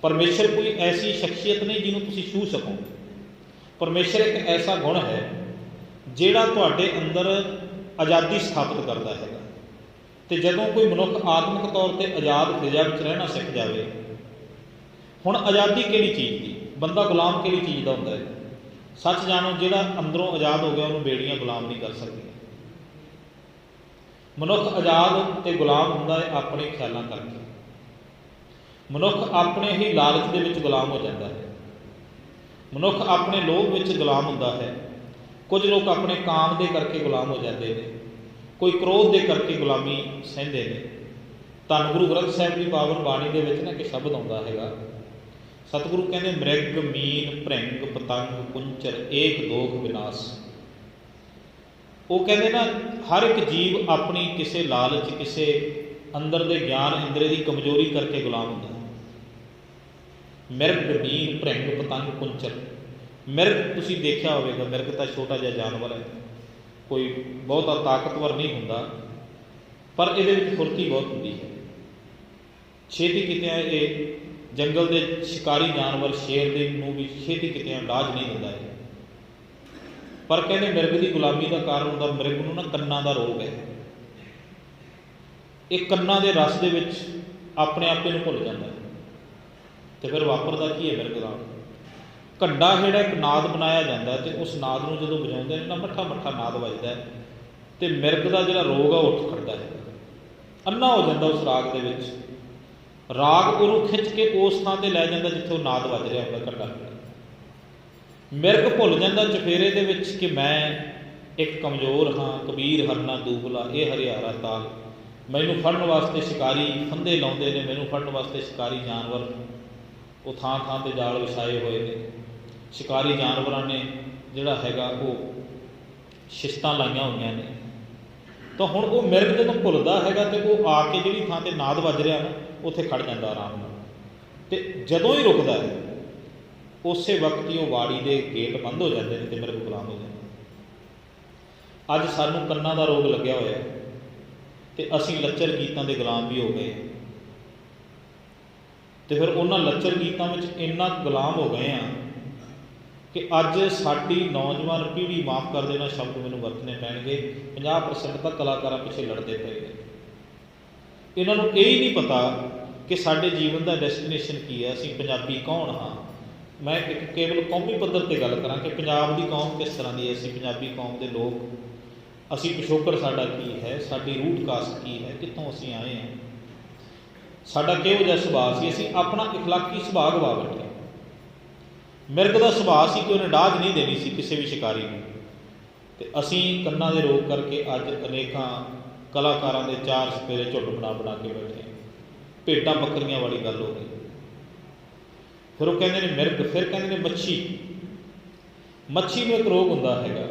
[SPEAKER 1] ਪਰਮੇਸ਼ਰ ਕੋਈ ਐਸੀ ਸ਼ਖਸੀਅਤ ਨਹੀਂ ਜਿਹਨੂੰ ਤੁਸੀਂ ਛੂਹ ਸਕੋ। ਪਰਮੇਸ਼ਰ ਇੱਕ ਐਸਾ ਗੁਣ ਹੈ ਜਿਹੜਾ ਤੁਹਾਡੇ ਅੰਦਰ ਆਜ਼ਾਦੀ ਸਥਾਪਿਤ ਕਰਦਾ ਹੈਗਾ। ਤੇ ਜਦੋਂ ਕੋਈ ਮਨੁੱਖ ਆਤਮਿਕ ਤੌਰ 'ਤੇ ਆਜ਼ਾਦ ਫਿਜ਼ਾ ਵਿੱਚ ਰਹਿਣਾ ਸਿੱਖ ਜਾਵੇ, ਹੁਣ ਆਜ਼ਾਦੀ ਕਿਹੜੀ ਚੀਜ਼ ਦੀ, ਬੰਦਾ ਗੁਲਾਮ ਕਿਹੜੀ ਚੀਜ਼ ਦਾ ਹੁੰਦਾ ਹੈ? ਸੱਚ ਜਾਣੋ, ਜਿਹੜਾ ਅੰਦਰੋਂ ਆਜ਼ਾਦ ਹੋ ਗਿਆ ਉਹਨੂੰ ਬੇੜੀਆਂ ਗੁਲਾਮ ਨਹੀਂ ਕਰ ਸਕਦੀਆਂ। ਮਨੁੱਖ ਆਜ਼ਾਦ ਤੇ ਗੁਲਾਮ ਹੁੰਦਾ ਹੈ ਆਪਣੇ ਖਿਆਲਾਂ ਕਰਕੇ। ਮਨੁੱਖ ਆਪਣੇ ਹੀ ਲਾਲਚ ਦੇ ਵਿੱਚ ਗੁਲਾਮ ਹੋ ਜਾਂਦਾ ਹੈ। ਮਨੁੱਖ ਆਪਣੇ ਲੋਭ ਵਿੱਚ ਗੁਲਾਮ ਹੁੰਦਾ ਹੈ। ਕੁਝ ਲੋਕ ਆਪਣੇ ਕਾਮ ਦੇ ਕਰਕੇ ਗੁਲਾਮ ਹੋ ਜਾਂਦੇ ਨੇ, ਕੋਈ ਕ੍ਰੋਧ ਦੇ ਕਰਕੇ ਗੁਲਾਮੀ ਸਹਿੰਦੇ ਨੇ। ਧੰਨ ਗੁਰੂ ਗ੍ਰੰਥ ਸਾਹਿਬ ਦੀ ਪਾਵਨ ਬਾਣੀ ਦੇ ਵਿੱਚ ਨਾ ਇੱਕ ਸ਼ਬਦ ਆਉਂਦਾ ਹੈਗਾ, ਸਤਿਗੁਰੂ ਕਹਿੰਦੇ ਮ੍ਰਿਗ ਮੀਨ ਭ੍ਰਿੰਗ ਪਤੰਗ ਕੁੰਚਰ ਏਕ ਦੋਖ ਵਿਨਾਸ਼। ਉਹ ਕਹਿੰਦੇ ਨਾ ਹਰ ਇੱਕ ਜੀਵ ਆਪਣੀ ਕਿਸੇ ਲਾਲਚ, ਕਿਸੇ ਅੰਦਰ ਦੇ ਗਿਆਨ ਇੰਦਰੇ ਦੀ ਕਮਜ਼ੋਰੀ ਕਰਕੇ ਗੁਲਾਮ ਹੁੰਦਾ ਹੈ। ਮਿਰਗ ਮੀਨ ਭ੍ਰਿੰਗ ਪਤੰਗ ਕੁੰਚਰ। ਮਿਰਗ ਤੁਸੀਂ ਦੇਖਿਆ ਹੋਵੇਗਾ, ਮਿਰਗ ਤਾਂ ਛੋਟਾ ਜਿਹਾ ਜਾਨਵਰ ਹੈ, ਕੋਈ ਬਹੁਤਾ ਤਾਕਤਵਰ ਨਹੀਂ ਹੁੰਦਾ, ਪਰ ਇਹਦੇ ਵਿੱਚ ਫੁਰਤੀ ਬਹੁਤ ਹੁੰਦੀ ਹੈ। ਛੇਤੀ ਕਿਤਿਆਂ ਇਹ ਜੰਗਲ ਦੇ ਸ਼ਿਕਾਰੀ ਜਾਨਵਰ ਸ਼ੇਰ ਦੇ ਨੂੰ ਵੀ ਛੇਤੀ ਕਿਤਿਆਂ ਡਾਜ ਨਹੀਂ ਦਿੰਦਾ ਹੈ। ਪਰ ਕਹਿੰਦੇ ਮਿਰਗ ਦੀ ਗੁਲਾਮੀ ਦਾ ਕਾਰਨ ਹੁੰਦਾ, ਮਿਰਗ ਨੂੰ ਨਾ ਕੰਨਾਂ ਦਾ ਰੋਗ ਹੈ। ਇਹ ਕੰਨਾਂ ਦੇ ਰਸ ਦੇ ਵਿੱਚ ਆਪਣੇ ਆਪ ਨੂੰ ਭੁੱਲ ਜਾਂਦਾ ਹੈ। ਤੇ ਫਿਰ ਵਾਪਰਦਾ ਕੀ ਹੈ ਮਿਰਗ ਦਾ? ਘੰਡਾ ਜਿਹੜਾ ਇੱਕ ਨਾਦ ਬਣਾਇਆ ਜਾਂਦਾ ਤੇ ਉਸ ਨਾਦ ਨੂੰ ਜਦੋਂ ਵਜਾਉਂਦੇ ਨੇ ਨਾ, ਮੱਠਾ ਮੱਠਾ ਨਾਦ ਵੱਜਦਾ ਤੇ ਮਿਰਗ ਦਾ ਜਿਹੜਾ ਰੋਗ ਆ ਉੱਠ ਖੜਦਾ ਹੈ, ਅੰਨਾ ਹੋ ਜਾਂਦਾ ਉਸ ਰਾਗ ਦੇ ਵਿੱਚ। ਰਾਗ ਉਹਨੂੰ ਖਿੱਚ ਕੇ ਉਸ ਥਾਂ ਤੇ ਲੈ ਜਾਂਦਾ ਜਿੱਥੇ ਉਹ ਨਾਦ ਵੱਜ ਰਿਹਾ ਹੁੰਦਾ ਘੰਡਾ। ਮਿਰਗ ਭੁੱਲ ਜਾਂਦਾ ਚਫੇਰੇ ਦੇ ਵਿੱਚ ਕਿ ਮੈਂ ਇੱਕ ਕਮਜ਼ੋਰ ਹਾਂ, ਕਬੀਰ ਹਰਨਾ ਦੂਬਲਾ ਇਹ ਹਰਿਆਰਾ ਤਾਲ। ਮੈਨੂੰ ਫੜਨ ਵਾਸਤੇ ਸ਼ਿਕਾਰੀ ਫੰਦੇ ਲਾਉਂਦੇ ਨੇ, ਮੈਨੂੰ ਫੜਨ ਵਾਸਤੇ ਸ਼ਿਕਾਰੀ ਜਾਨਵਰ ਉਹ ਥਾਂ ਥਾਂ 'ਤੇ ਜਾਲ ਵਿਛਾਏ ਹੋਏ ਨੇ। ਸ਼ਿਕਾਰੀ ਜਾਨਵਰਾਂ ਨੇ ਜਿਹੜਾ ਹੈਗਾ ਉਹ ਸ਼ਿਸ਼ਤਾਂ ਲਾਈਆਂ ਹੋਈਆਂ ਨੇ। ਤਾਂ ਹੁਣ ਉਹ ਮਿਰਗ ਜਦੋਂ ਭੁੱਲਦਾ ਹੈਗਾ ਤੇ ਉਹ ਆ ਕੇ ਜਿਹੜੀ ਥਾਂ 'ਤੇ ਨਾਦ ਵੱਜ ਰਿਹਾ ਨਾ ਉੱਥੇ ਖੜ ਜਾਂਦਾ ਆਰਾਮ ਨਾਲ। ਤੇ ਜਦੋਂ ਹੀ ਰੁਕਦਾ ਹੈ ਉਸੇ ਵਕਤ ਹੀ ਉਹ ਵਾੜੀ ਦੇ ਗੇਟ ਬੰਦ ਹੋ ਜਾਂਦੇ ਨੇ ਤੇ ਮਿਰਗ ਗੁਲਾਮ ਹੋ ਜਾਂਦਾ। ਅੱਜ ਸਾਨੂੰ ਕੰਨਾਂ ਦਾ ਰੋਗ ਲੱਗਿਆ ਹੋਇਆ ਤੇ ਅਸੀਂ ਲੱਚਰ ਗੀਤਾਂ ਦੇ ਗੁਲਾਮ ਵੀ ਹੋ ਗਏ। ਤੇ ਫਿਰ ਉਹਨਾਂ ਲੱਚਰ ਗੀਤਾਂ ਵਿੱਚ ਇੰਨਾ ਗੁਲਾਮ ਹੋ ਗਏ ਆ ਕਿ ਅੱਜ ਸਾਡੀ ਨੌਜਵਾਨ ਪੀੜ੍ਹੀ, ਮਾਫ਼ ਕਰ ਦੇਣਾ ਸ਼ਬਦ ਮੈਨੂੰ ਵਰਤਣੇ ਪੈਣਗੇ, 50% ਤਾਂ ਕਲਾਕਾਰਾਂ ਪਿੱਛੇ ਲੜਦੇ ਪਏ ਨੇ। ਇਹਨਾਂ ਨੂੰ ਇਹ ਹੀ ਨਹੀਂ ਪਤਾ ਕਿ ਸਾਡੇ ਜੀਵਨ ਦਾ ਡੈਸਟੀਨੇਸ਼ਨ ਕੀ ਹੈ, ਅਸੀਂ ਪੰਜਾਬੀ ਕੌਣ ਹਾਂ। ਮੈਂ ਇੱਕ ਕੇਵਲ ਕੌਮੀ ਪੱਧਰ 'ਤੇ ਗੱਲ ਕਰਾਂ ਕਿ ਪੰਜਾਬ ਦੀ ਕੌਮ ਕਿਸ ਤਰ੍ਹਾਂ ਦੀ ਹੈ, ਅਸੀਂ ਪੰਜਾਬੀ ਕੌਮ ਦੇ ਲੋਕ, ਅਸੀਂ ਪਿਛੋਕੜ ਸਾਡਾ ਕੀ ਹੈ, ਸਾਡੀ ਰੂਟ ਕਾਸਟ ਕੀ ਹੈ, ਕਿੱਥੋਂ ਅਸੀਂ ਆਏ ਹਾਂ, ਸਾਡਾ ਕਿਹੋ ਜਿਹਾ ਸੁਭਾਅ ਸੀ। ਅਸੀਂ ਆਪਣਾ ਇਖਲਾਕੀ ਸੁਭਾਅ ਗਵਾ ਬੈਠੇ। ਮਿਰਗ ਦਾ ਸੁਭਾਅ ਸੀ ਕਿ ਉਹਨੇ ਡਾਜ ਨਹੀਂ ਦੇਣੀ ਸੀ ਕਿਸੇ ਵੀ ਸ਼ਿਕਾਰੀ ਨੂੰ, ਤੇ ਅਸੀਂ ਕੰਨਾਂ ਦੇ ਰੋਗ ਕਰਕੇ ਅੱਜ ਅਨੇਕਾਂ ਕਲਾਕਾਰਾਂ ਦੇ ਚਾਰ ਸਪੇਰੇ ਝੁੱਟ ਬਣਾ ਬਣਾ ਕੇ ਬੈਠੇ। ਭੇਡਾਂ ਬੱਕਰੀਆਂ ਵਾਲੀ ਗੱਲ ਹੋ ਗਈ। ਫਿਰ ਉਹ ਕਹਿੰਦੇ ਨੇ ਮਿਰਗ, ਫਿਰ ਕਹਿੰਦੇ ਨੇ ਮੱਛੀ। ਮੱਛੀ ਨੂੰ ਇੱਕ ਰੋਗ ਹੁੰਦਾ ਹੈਗਾ,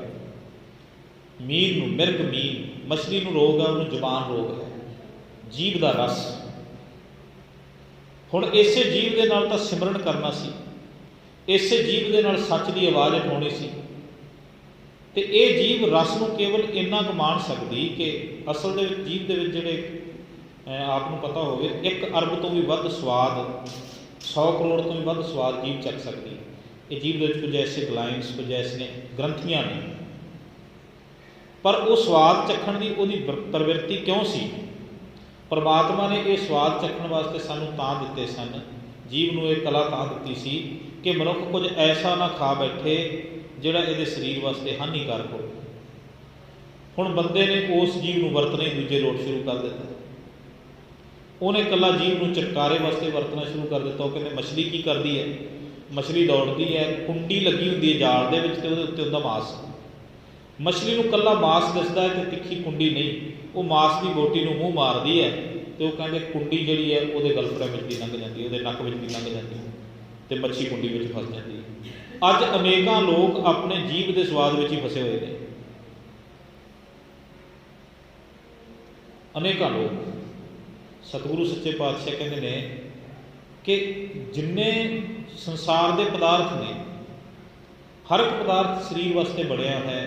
[SPEAKER 1] ਮੀਨ ਨੂੰ, ਮਿਰਗ ਮੀਨ, ਮਛਲੀ ਨੂੰ ਰੋਗ ਹੈ, ਉਹਨੂੰ ਜ਼ੁਬਾਨ ਰੋਗ ਹੈ, ਜੀਭ ਦਾ ਰਸ। ਹੁਣ ਇਸੇ ਜੀਭ ਦੇ ਨਾਲ ਤਾਂ ਸਿਮਰਨ ਕਰਨਾ ਸੀ, ਇਸੇ ਜੀਭ ਦੇ ਨਾਲ ਸੱਚ ਦੀ ਆਵਾਜ਼ ਉਠਾਉਣੀ ਸੀ। ਤੇ ਇਹ ਜੀਭ ਰਸ ਨੂੰ ਕੇਵਲ ਇੰਨਾ ਕੁ ਮਾਣ ਸਕਦੀ ਕਿ ਅਸਲ ਦੇ ਵਿੱਚ ਜੀਭ ਦੇ ਵਿੱਚ ਜਿਹੜੇ ਆਪ ਨੂੰ ਪਤਾ ਹੋਵੇ 1 ਅਰਬ ਤੋਂ ਵੀ ਵੱਧ ਸਵਾਦ, 100 ਕਰੋੜ ਤੋਂ ਵੀ ਵੱਧ ਸਵਾਦ ਜੀਭ ਚੱਕ ਸਕਦੀ। ਇਹ ਜੀਭ ਦੇ ਵਿੱਚ ਕੁਝ ਐਸੇ ਗਲਾਈਨਸ, ਕੁਝ ਐਸੀਆਂ ਗ੍ਰੰਥੀਆਂ ਨੇ। ਪਰ ਉਹ ਸਵਾਦ ਚੱਖਣ ਦੀ ਉਹਦੀ ਪ੍ਰਵਿਰਤੀ ਕਿਉਂ ਸੀ? ਪਰਮਾਤਮਾ ਨੇ ਇਹ ਸਵਾਦ ਚੱਖਣ ਵਾਸਤੇ ਸਾਨੂੰ ਤਾਂ ਦਿੱਤੇ ਸਨ, ਜੀਵ ਨੂੰ ਇਹ ਕਲਾ ਤਾਂ ਦਿੱਤੀ ਸੀ ਕਿ ਮਨੁੱਖ ਕੁਝ ਐਸਾ ਨਾ ਖਾ ਬੈਠੇ ਜਿਹੜਾ ਇਹਦੇ ਸਰੀਰ ਵਾਸਤੇ ਹਾਨੀਕਾਰਕ ਹੋਵੇ। ਹੁਣ ਬੰਦੇ ਨੇ ਉਸ ਜੀਵ ਨੂੰ ਵਰਤਣਾ ਹੀ ਦੂਜੇ ਲੋਟ ਸ਼ੁਰੂ ਕਰ ਦਿੱਤਾ। ਉਹਨੇ ਇਕੱਲਾ ਜੀਭ ਨੂੰ ਚਟਕਾਰੇ ਵਾਸਤੇ ਵਰਤਣਾ ਸ਼ੁਰੂ ਕਰ ਦਿੱਤਾ। ਉਹ ਕਹਿੰਦੇ ਮਛਲੀ ਕੀ ਕਰਦੀ ਹੈ, ਮਛਲੀ ਦੌੜਦੀ ਹੈ, ਕੁੰਡੀ ਲੱਗੀ ਹੁੰਦੀ ਹੈ ਜਾਲ ਦੇ ਵਿੱਚ ਅਤੇ ਉਹਦੇ ਉੱਤੇ ਹੁੰਦਾ ਮਾਸ। ਮਛਲੀ ਨੂੰ ਇਕੱਲਾ ਮਾਸ ਦਿਸਦਾ ਹੈ ਅਤੇ ਤਿੱਖੀ ਕੁੰਡੀ ਨਹੀਂ। ਉਹ ਮਾਸ ਦੀ ਗੋਟੀ ਨੂੰ ਮੂੰਹ ਮਾਰਦੀ ਹੈ ਅਤੇ ਉਹ ਕਹਿੰਦੇ ਕੁੰਡੀ ਜਿਹੜੀ ਹੈ ਉਹਦੇ ਗਲਫੜਿਆਂ ਵਿੱਚ ਦੀ ਲੰਘ ਜਾਂਦੀ, ਉਹਦੇ ਨੱਕ ਵਿੱਚ ਦੀ ਲੰਘ ਜਾਂਦੀ ਅਤੇ ਮੱਛੀ ਕੁੰਡੀ ਵਿੱਚ ਫਸ ਜਾਂਦੀ ਹੈ। ਅੱਜ ਅਨੇਕਾਂ ਲੋਕ ਆਪਣੇ ਜੀਭ ਦੇ ਸਵਾਦ ਵਿੱਚ ਹੀ ਫਸੇ ਹੋਏ ਨੇ। ਅਨੇਕਾਂ ਲੋਕ। ਸਤਿਗੁਰੂ ਸੱਚੇ ਪਾਤਸ਼ਾਹ ਕਹਿੰਦੇ ਨੇ ਕਿ ਜਿੰਨੇ ਸੰਸਾਰ ਦੇ ਪਦਾਰਥ ਨੇ, ਹਰ ਇੱਕ ਪਦਾਰਥ ਸਰੀਰ ਵਾਸਤੇ ਬਣਿਆ ਹੈ।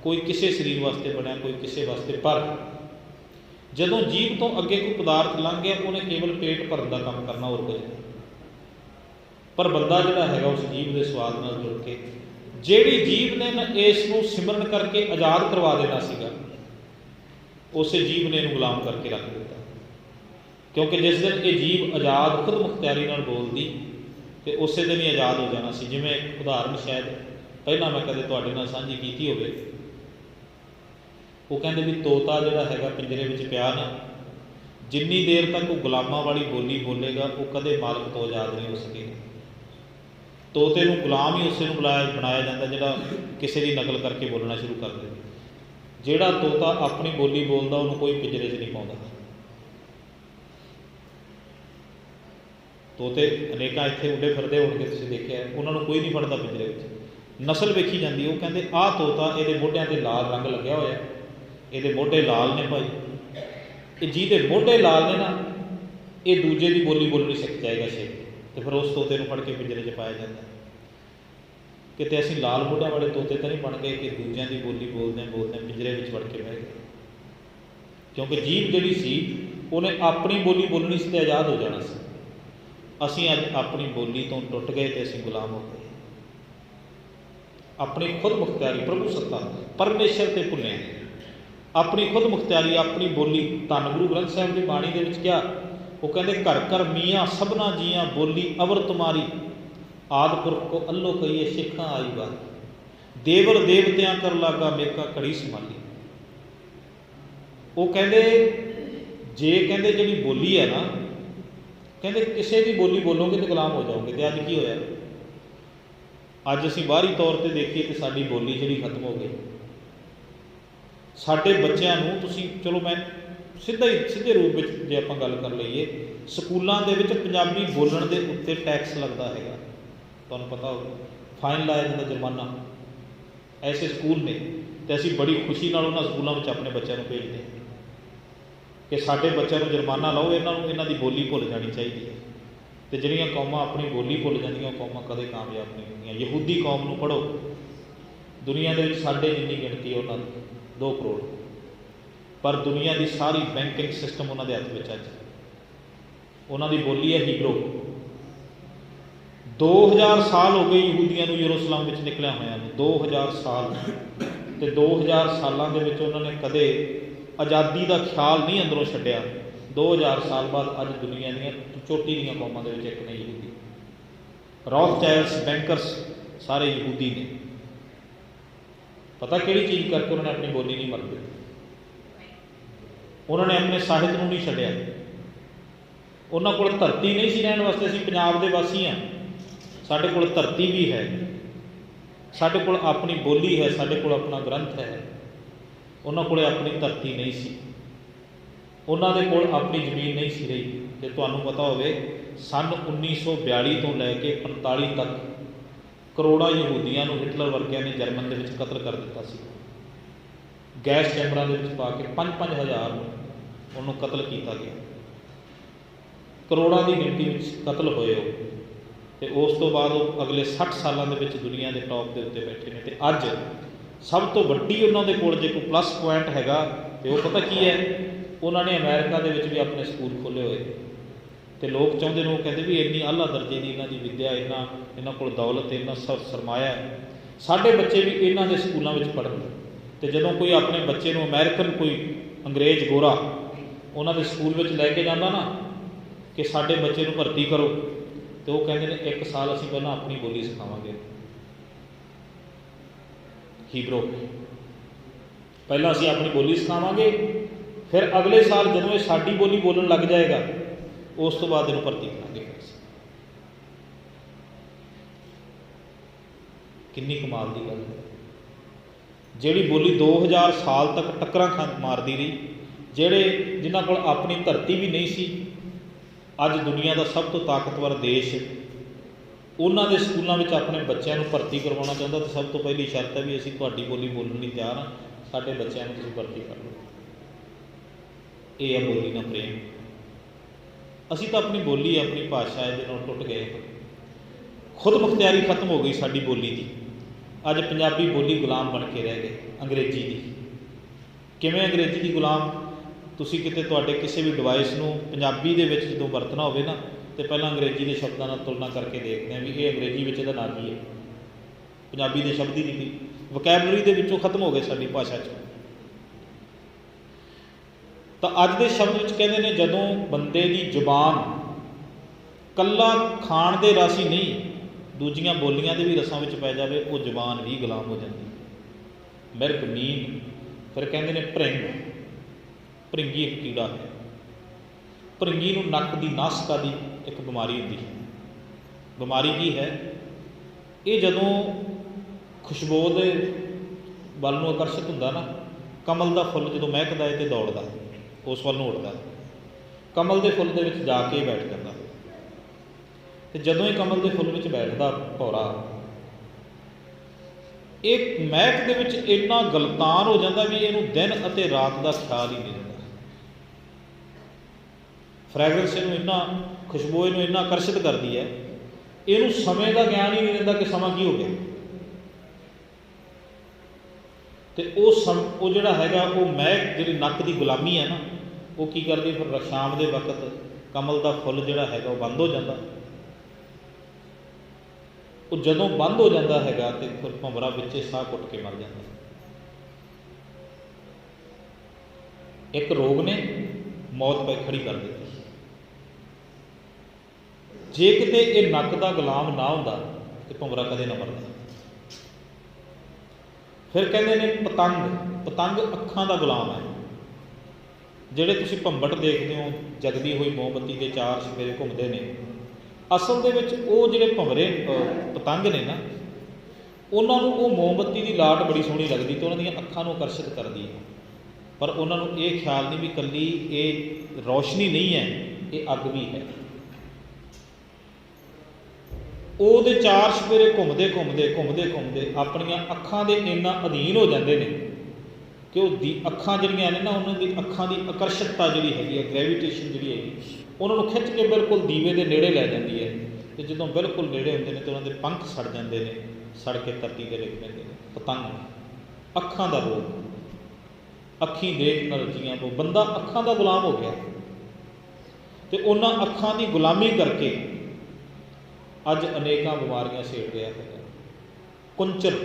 [SPEAKER 1] ਕੋਈ ਕਿਸੇ ਸਰੀਰ ਵਾਸਤੇ ਬਣਿਆ, ਕੋਈ ਕਿਸੇ ਵਾਸਤੇ। ਪਰ ਜਦੋਂ ਜੀਭ ਤੋਂ ਅੱਗੇ ਕੋਈ ਪਦਾਰਥ ਲੰਘ ਗਿਆ, ਉਹਨੇ ਕੇਵਲ ਪੇਟ ਭਰਨ ਦਾ ਕੰਮ ਕਰਨਾ, ਹੋਰ ਕੁਝ ਨਹੀਂ। ਪਰ ਬੰਦਾ ਜਿਹੜਾ ਹੈਗਾ ਉਸ ਜੀਭ ਦੇ ਸਵਾਦ ਨਾਲ ਜੁੜ ਕੇ, ਜਿਹੜੀ ਜੀਭ ਨੇ ਇਸ ਨੂੰ ਸਿਮਰਨ ਕਰਕੇ ਆਜ਼ਾਦ ਕਰਵਾ ਦੇਣਾ ਸੀਗਾ, ਉਸੇ ਜੀਭ ਨੇ ਇਹਨੂੰ ਗੁਲਾਮ ਕਰਕੇ ਰੱਖ ਦਿੱਤਾ। ਕਿਉਂਕਿ ਜਿਸ ਦਿਨ ਇਹ ਜੀਭ ਆਜ਼ਾਦ ਖੁਦ ਮੁਖਤਿਆਰੀ ਨਾਲ ਬੋਲਦੀ ਅਤੇ ਉਸੇ ਦਿਨ ਹੀ ਆਜ਼ਾਦ ਹੋ ਜਾਣਾ ਸੀ। ਜਿਵੇਂ ਇੱਕ ਉਦਾਹਰਨ ਸ਼ਾਇਦ ਪਹਿਲਾਂ ਮੈਂ ਕਦੇ ਤੁਹਾਡੇ ਨਾਲ ਸਾਂਝੀ ਕੀਤੀ ਹੋਵੇ। ਉਹ ਕਹਿੰਦੇ ਵੀ ਤੋਤਾ ਜਿਹੜਾ ਹੈਗਾ ਪਿੰਜਰੇ ਵਿੱਚ ਪਿਆ ਨਾ, ਜਿੰਨੀ ਦੇਰ ਤੱਕ ਉਹ ਗੁਲਾਮਾਂ ਵਾਲੀ ਬੋਲੀ ਬੋਲੇਗਾ, ਉਹ ਕਦੇ ਮਾਲਕ ਤੋਂ ਆਜ਼ਾਦ ਨਹੀਂ ਹੋ ਸਕੇਗਾ। ਤੋਤੇ ਨੂੰ ਗੁਲਾਮ ਹੀ ਉਸੇ ਨੂੰ ਬਣਾਇਆ ਜਾਂਦਾ ਜਿਹੜਾ ਕਿਸੇ ਦੀ ਨਕਲ ਕਰਕੇ ਬੋਲਣਾ ਸ਼ੁਰੂ ਕਰ ਦੇਵੇ। ਜਿਹੜਾ ਤੋਤਾ ਆਪਣੀ ਬੋਲੀ ਬੋਲਦਾ, ਉਹਨੂੰ ਕੋਈ ਪਿੰਜਰੇ 'ਚ ਨਹੀਂ ਪਾਉਂਦਾ। ਤੋਤੇ ਅਨੇਕਾਂ ਇੱਥੇ ਉੱਡੇ ਫਿਰਦੇ ਹੋਣਗੇ, ਤੁਸੀਂ ਦੇਖਿਆ, ਉਹਨਾਂ ਨੂੰ ਕੋਈ ਨਹੀਂ ਫੜਦਾ ਪਿੰਜਰੇ ਵਿੱਚ। ਨਸਲ ਵੇਖੀ ਜਾਂਦੀ। ਉਹ ਕਹਿੰਦੇ ਆਹ ਤੋਤਾ, ਇਹਦੇ ਮੋਢਿਆਂ 'ਤੇ ਲਾਲ ਰੰਗ ਲੱਗਿਆ ਹੋਇਆ, ਇਹਦੇ ਮੋਢੇ ਲਾਲ ਨੇ ਭਾਈ, ਇਹ ਜਿਹਦੇ ਮੋਢੇ ਲਾਲ ਨੇ ਨਾ, ਇਹ ਦੂਜੇ ਦੀ ਬੋਲੀ ਬੋਲ ਨਹੀਂ ਸਿੱਖ ਜਾਏਗਾ ਛੇਤੀ। ਅਤੇ ਫਿਰ ਉਸ ਤੋਤੇ ਨੂੰ ਫੜ ਕੇ ਪਿੰਜਰੇ 'ਚ ਪਾਇਆ ਜਾਂਦਾ। ਕਿਤੇ ਅਸੀਂ ਲਾਲ ਮੋਢਿਆਂ ਵਾਲੇ ਤੋਤੇ ਤਾਂ ਨਹੀਂ ਬਣ ਗਏ ਕਿ ਦੂਜਿਆਂ ਦੀ ਬੋਲੀ ਬੋਲਦਿਆਂ ਪਿੰਜਰੇ ਵਿੱਚ ਵੜ ਕੇ ਬਹਿ ਗਏ। ਕਿਉਂਕਿ ਜੀਭ ਜਿਹੜੀ ਸੀ ਉਹਨੇ ਆਪਣੀ ਬੋਲੀ ਬੋਲਣੀ ਸੀ ਅਤੇ ਆਜ਼ਾਦ ਹੋ ਜਾਣਾ ਸੀ। ਅਸੀਂ ਅੱਜ ਆਪਣੀ ਬੋਲੀ ਤੋਂ ਟੁੱਟ ਗਏ ਅਤੇ ਅਸੀਂ ਗੁਲਾਮ ਹੋ ਗਏ। ਆਪਣੀ ਖੁਦ ਮੁਖਤਿਆਰੀ, ਪ੍ਰਭੂ ਸੱਤਾ, ਪਰਮੇਸ਼ਰ 'ਤੇ ਭੁੱਲੇ। ਆਪਣੀ ਖੁਦ ਮੁਖਤਿਆਰੀ, ਆਪਣੀ ਬੋਲੀ। ਧੰਨ ਗੁਰੂ ਗ੍ਰੰਥ ਸਾਹਿਬ ਦੀ ਬਾਣੀ ਦੇ ਵਿੱਚ ਕਿਹਾ, ਉਹ ਕਹਿੰਦੇ ਘਰ ਘਰ ਮੀਆਂ ਸਭਨਾ ਜੀਆਂ ਬੋਲੀ ਅਵਰ ਤੁਮਾਰੀ, ਆਦਿ ਪੁਰਖ ਕੋ ਅੱਲੋ ਕਹੀਏ ਸਿੱਖਾਂ ਆਈ ਬਾਤ, ਦੇਵਰ ਦੇਵਤਿਆਂ ਕਰ ਲਾਗਾ ਮੇਕਾ ਘੜੀ ਸੰਭਾਲੀ। ਉਹ ਕਹਿੰਦੇ ਜੇ ਕਹਿੰਦੇ ਜਿਹੜੀ ਬੋਲੀ ਹੈ ਨਾ, ਕਹਿੰਦੇ ਕਿਸੇ ਦੀ ਬੋਲੀ ਬੋਲੋਗੇ ਤਾਂ ਗੁਲਾਮ ਹੋ ਜਾਓਗੇ। ਅਤੇ ਅੱਜ ਕੀ ਹੋਇਆ? ਅੱਜ ਅਸੀਂ ਬਾਹਰੀ ਤੌਰ 'ਤੇ ਦੇਖੀਏ ਕਿ ਸਾਡੀ ਬੋਲੀ ਜਿਹੜੀ ਖਤਮ ਹੋ ਗਈ। ਸਾਡੇ ਬੱਚਿਆਂ ਨੂੰ ਤੁਸੀਂ, ਚਲੋ ਮੈਂ ਸਿੱਧੇ ਰੂਪ ਵਿੱਚ ਜੇ ਆਪਾਂ ਗੱਲ ਕਰ ਲਈਏ, ਸਕੂਲਾਂ ਦੇ ਵਿੱਚ ਪੰਜਾਬੀ ਬੋਲਣ ਦੇ ਉੱਤੇ ਟੈਕਸ ਲੱਗਦਾ ਹੈਗਾ। ਤੁਹਾਨੂੰ ਪਤਾ ਹੋਵੇ, ਫਾਈਨ ਲਾਇਆ ਜਾਂਦਾ, ਜੁਰਮਾਨਾ। ਐਸੇ ਸਕੂਲ ਨੇ ਅਤੇ ਅਸੀਂ ਬੜੀ ਖੁਸ਼ੀ ਨਾਲ ਉਹਨਾਂ ਸਕੂਲਾਂ ਵਿੱਚ ਆਪਣੇ ਬੱਚਿਆਂ ਨੂੰ ਭੇਜਦੇ ਹਾਂ ਕਿ ਸਾਡੇ ਬੱਚਿਆਂ ਨੂੰ ਜੁਰਮਾਨਾ ਲਾਓ, ਇਹਨਾਂ ਦੀ ਬੋਲੀ ਭੁੱਲ ਜਾਣੀ ਚਾਹੀਦੀ ਹੈ। ਅਤੇ ਜਿਹੜੀਆਂ ਕੌਮਾਂ ਆਪਣੀ ਬੋਲੀ ਭੁੱਲ ਜਾਂਦੀਆਂ, ਉਹ ਕੌਮਾਂ ਕਦੇ ਕਾਮਯਾਬ ਨਹੀਂ ਹੁੰਦੀਆਂ। ਯਹੂਦੀ ਕੌਮ ਨੂੰ ਪੜ੍ਹੋ, ਦੁਨੀਆ ਦੇ ਵਿੱਚ ਸਾਡੇ ਜਿੰਨੀ ਗਿਣਤੀ ਉਹਨਾਂ ਦੀ 2 ਕਰੋੜ, ਪਰ ਦੁਨੀਆ ਦੀ ਸਾਰੀ ਬੈਂਕਿੰਗ ਸਿਸਟਮ ਉਹਨਾਂ ਦੇ ਹੱਥ ਵਿੱਚ ਅੱਜ। ਉਹਨਾਂ ਦੀ ਬੋਲੀ ਹੈ ਹੀਬਰੂ। 2000 ਸਾਲ ਹੋ ਗਏ ਯਹੂਦੀਆਂ ਨੂੰ ਯਰੂਸ਼ਲਮ ਵਿੱਚ ਨਿਕਲਿਆ ਹੋਇਆ ਨੂੰ, 2000 ਸਾਲ। ਅਤੇ 2000 ਸਾਲਾਂ ਦੇ ਵਿੱਚ ਉਹਨਾਂ ਨੇ ਕਦੇ ਆਜ਼ਾਦੀ ਦਾ ਖਿਆਲ ਨਹੀਂ ਅੰਦਰੋਂ ਛੱਡਿਆ। 2000 ਸਾਲ ਬਾਅਦ ਅੱਜ ਦੁਨੀਆ ਦੀਆਂ ਚੋਟੀ ਦੀਆਂ ਕੌਮਾਂ ਦੇ ਵਿੱਚ ਇੱਕ ਨੇ ਯਹੂਦੀ। ਰੌਥਚਾਇਲਡਸ, ਬੈਂਕਰਸ ਸਾਰੇ ਯਹੂਦੀ ਨੇ। ਪਤਾ ਕਿਹੜੀ ਚੀਜ਼ ਕਰਕੇ ਉਹਨਾਂ ਨੇ ਆਪਣੀ ਬੋਲੀ ਨਹੀਂ ਮਰਨ ਦਿੱਤੀ? ਉਹਨਾਂ ਨੇ ਆਪਣੇ ਸਾਹਿਤ ਨੂੰ ਨਹੀਂ ਛੱਡਿਆ। ਉਹਨਾਂ ਕੋਲ ਧਰਤੀ ਨਹੀਂ ਸੀ ਰਹਿਣ ਵਾਸਤੇ। ਅਸੀਂ ਪੰਜਾਬ ਦੇ ਵਾਸੀ ਹਾਂ, ਸਾਡੇ ਕੋਲ ਧਰਤੀ ਵੀ ਹੈ, ਸਾਡੇ ਕੋਲ ਆਪਣੀ ਬੋਲੀ ਹੈ, ਸਾਡੇ ਕੋਲ ਆਪਣਾ ਗ੍ਰੰਥ ਹੈ। ਉਹਨਾਂ ਕੋਲ ਆਪਣੀ ਧਰਤੀ ਨਹੀਂ ਸੀ, ਉਹਨਾਂ ਦੇ ਕੋਲ ਆਪਣੀ ਜ਼ਮੀਨ ਨਹੀਂ ਸੀ ਰਹੀ। ਅਤੇ ਤੁਹਾਨੂੰ ਪਤਾ ਹੋਵੇ, ਸੰਨ 1942 ਤੋਂ ਲੈ ਕੇ 45 ਤੱਕ ਕਰੋੜਾਂ ਯਹੂਦੀਆਂ ਨੂੰ ਹਿਟਲਰ ਵਰਗਿਆਂ ਨੇ ਜਰਮਨ ਦੇ ਵਿੱਚ ਕਤਲ ਕਰ ਦਿੱਤਾ ਸੀ। ਗੈਸ ਚੈਂਬਰਾਂ ਦੇ ਵਿੱਚ ਪਾ ਕੇ 5-5 ਹਜ਼ਾਰ ਨੂੰ ਉਹਨੂੰ ਕਤਲ ਕੀਤਾ ਗਿਆ। ਕਰੋੜਾਂ ਦੀ ਗਿਣਤੀ ਵਿੱਚ ਕਤਲ ਹੋਏ ਉਹ। ਅਤੇ ਉਸ ਤੋਂ ਬਾਅਦ ਉਹ ਅਗਲੇ 60 ਸਾਲਾਂ ਦੇ ਵਿੱਚ ਦੁਨੀਆ ਦੇ ਟੌਪ ਦੇ ਉੱਤੇ ਬੈਠੇ ਨੇ। ਅਤੇ ਅੱਜ ਸਭ ਤੋਂ ਵੱਡੀ ਉਹਨਾਂ ਦੇ ਕੋਲ ਜੇ ਕੋਈ ਪਲੱਸ ਪੁਆਇੰਟ ਹੈਗਾ, ਅਤੇ ਉਹ ਪਤਾ ਕੀ ਹੈ? ਉਹਨਾਂ ਨੇ ਅਮਰੀਕਾ ਦੇ ਵਿੱਚ ਵੀ ਆਪਣੇ ਸਕੂਲ ਖੋਲ੍ਹੇ ਹੋਏ। ਅਤੇ ਲੋਕ ਚਾਹੁੰਦੇ ਨੇ, ਉਹ ਕਹਿੰਦੇ ਵੀ ਇੰਨੀ ਆਲਾ ਦਰਜੇ ਦੀ ਇਹਨਾਂ ਦੀ ਵਿੱਦਿਆ, ਇਹਨਾਂ ਕੋਲ ਦੌਲਤ, ਇੰਨਾ ਸਰਮਾਇਆ ਹੈ, ਸਾਡੇ ਬੱਚੇ ਵੀ ਇਹਨਾਂ ਦੇ ਸਕੂਲਾਂ ਵਿੱਚ ਪੜ੍ਹਨ। ਅਤੇ ਜਦੋਂ ਕੋਈ ਆਪਣੇ ਬੱਚੇ ਨੂੰ ਅਮਰੀਕਨ, ਕੋਈ ਅੰਗਰੇਜ਼ ਗੋਰਾ ਉਹਨਾਂ ਦੇ ਸਕੂਲ ਵਿੱਚ ਲੈ ਕੇ ਜਾਂਦਾ ਨਾ ਕਿ ਸਾਡੇ ਬੱਚੇ ਨੂੰ ਭਰਤੀ ਕਰੋ, ਅਤੇ ਉਹ ਕਹਿੰਦੇ ਨੇ 1 ਸਾਲ ਅਸੀਂ ਪਹਿਲਾਂ ਆਪਣੀ ਬੋਲੀ ਸਿਖਾਵਾਂਗੇ, ਹੀਬਰੂ। ਪਹਿਲਾਂ ਅਸੀਂ ਆਪਣੀ ਬੋਲੀ ਸਿਖਾਵਾਂਗੇ, फिर अगले साल जदों ये साडी बोली बोलन लग जाएगा उस तो बाद इहनूं भर्ती करांगे। किन्नी कमाल की गल है। जिहड़ी बोली 2000 साल तक टक्करां मारदी रही, जिहड़े जिन्हां कोल अपनी धरती भी नहीं सी, अज दुनिया का सब तो ताकतवर देश उन्हां दे स्कूलों में अपने बच्चों को भर्ती करवाना चाहता, तो सब तो पहली शर्त है भी असीं तुहाडी बोली बोलण लई तैयार हाँ, साडे बच्चों को तुसीं भर्ती कर लो। ये है बोली ना प्रेम। असीं तो अपनी बोली अपनी भाषा इहदे नाल टुट गए, खुद मुख्तियारी खत्म हो गई साडी बोली की। अज पंजाबी बोली गुलाम बन के रह गए अंग्रेजी की। किवें अंग्रेजी की गुलाम? तुसीं किते तुहाडे किसी भी डिवाइस नूं पंजाबी दे विच जदों वरतना होवे ना, तो पहलां अंग्रेजी के शब्दों नाल तुलना करके देखते हैं भी ये अंग्रेजी विच इहदा नाम की है, पंजाबी के शब्द ही नहीं, वकैबलरी दे विचों खत्म हो गए साडी भाषा चों। तो अज के शब्द विच कहते हैं जदों बंदे की जुबान कल्ला खाण दे रस ही नहीं, दूजियां बोलियां दे भी रसां विच पै जावे, वो जुबान भी गुलाम हो जाती। मिर्ग मीन, फिर कहते हैं भरिंग, भरिंगी एक कीड़ा है। भरिंगी नूं नक की नासका की एक बीमारी होती है। बीमारी की है ये? जदों खुशबू के वल नूं आकर्षित हुंदा ना, कमल का फुल जदों महकदा है तो दौड़दा उस वल नूं उड़दा, कमल के फुल दे विच जाके बैठ जाता। तो जदों ही कमल के फुल में बैठदा भौरा, एक महक दे विच इन्ना गलतान हो जाता भी इहनूं दिन अते रात का ख्याल ही नहीं रहता। फ्रैगरेंस इहनूं इन्ना, खुशबू इहनूं इन्ना आकर्षित करती है, इहनूं समय का ज्ञान ही नहीं रहता कि समा की हो गया। तो वो जिहड़ा हैगा वो महक जिहड़ी नक की गुलामी है ना, वो की करदी फिर शाम के वक्त कमल का फुल जिहड़ा हैगा वो बंद हो जाता। वो जदों बंद हो जाता है तो फिर भंवरा विचे साह घुट के मर जाता। एक रोग ने मौत पे खड़ी कर दी। जे किते ये नक का गुलाम ना होंदा तो भंवरा कदे ना मरदा। फिर कहते हैं पतंग, पतंग अखां का गुलाम है। जिहड़े तुसीं भंबट देखते हो जगदी हुई मोमबत्ती के चार सफेरे घूमते हैं, असल दे विच वो जिहड़े भंवरे पतंग ने ना, उन्होंने वो मोमबत्ती की लाट बड़ी सोहनी लगती तो उन्होंने अखां नूं आकर्षित करती है, पर उन्होंने ये ख्याल नहीं भी कल्ली ये रोशनी नहीं है, ये अग भी है। वो चार सफेरे घूमते घूमते घूमते घूमते अपनिया अखां दे इन्ना अधीन हो जाते हैं कि वो अखां जिहड़ियां ने ना, उन्होंने अखां की आकर्षकता जिहड़ी हैगी है, ग्रेविटेशन जिहड़ी हैगी, उन्होंने खिंच के बिल्कुल दीवे के नेड़े लै जाती है। तो जो बिल्कुल नेड़े होंगे ने तो उन्होंने पंख सड़ जाते हैं, सड़ के धरती पर डिग पैंदे ने। पतंग अखां का रोग, अखी देख न रजियां तो बंदा अखां का गुलाम हो गया। तो उन्होंने अखां की गुलामी करके अज अनेक बीमारियां सेड़ रहा है। कुंचर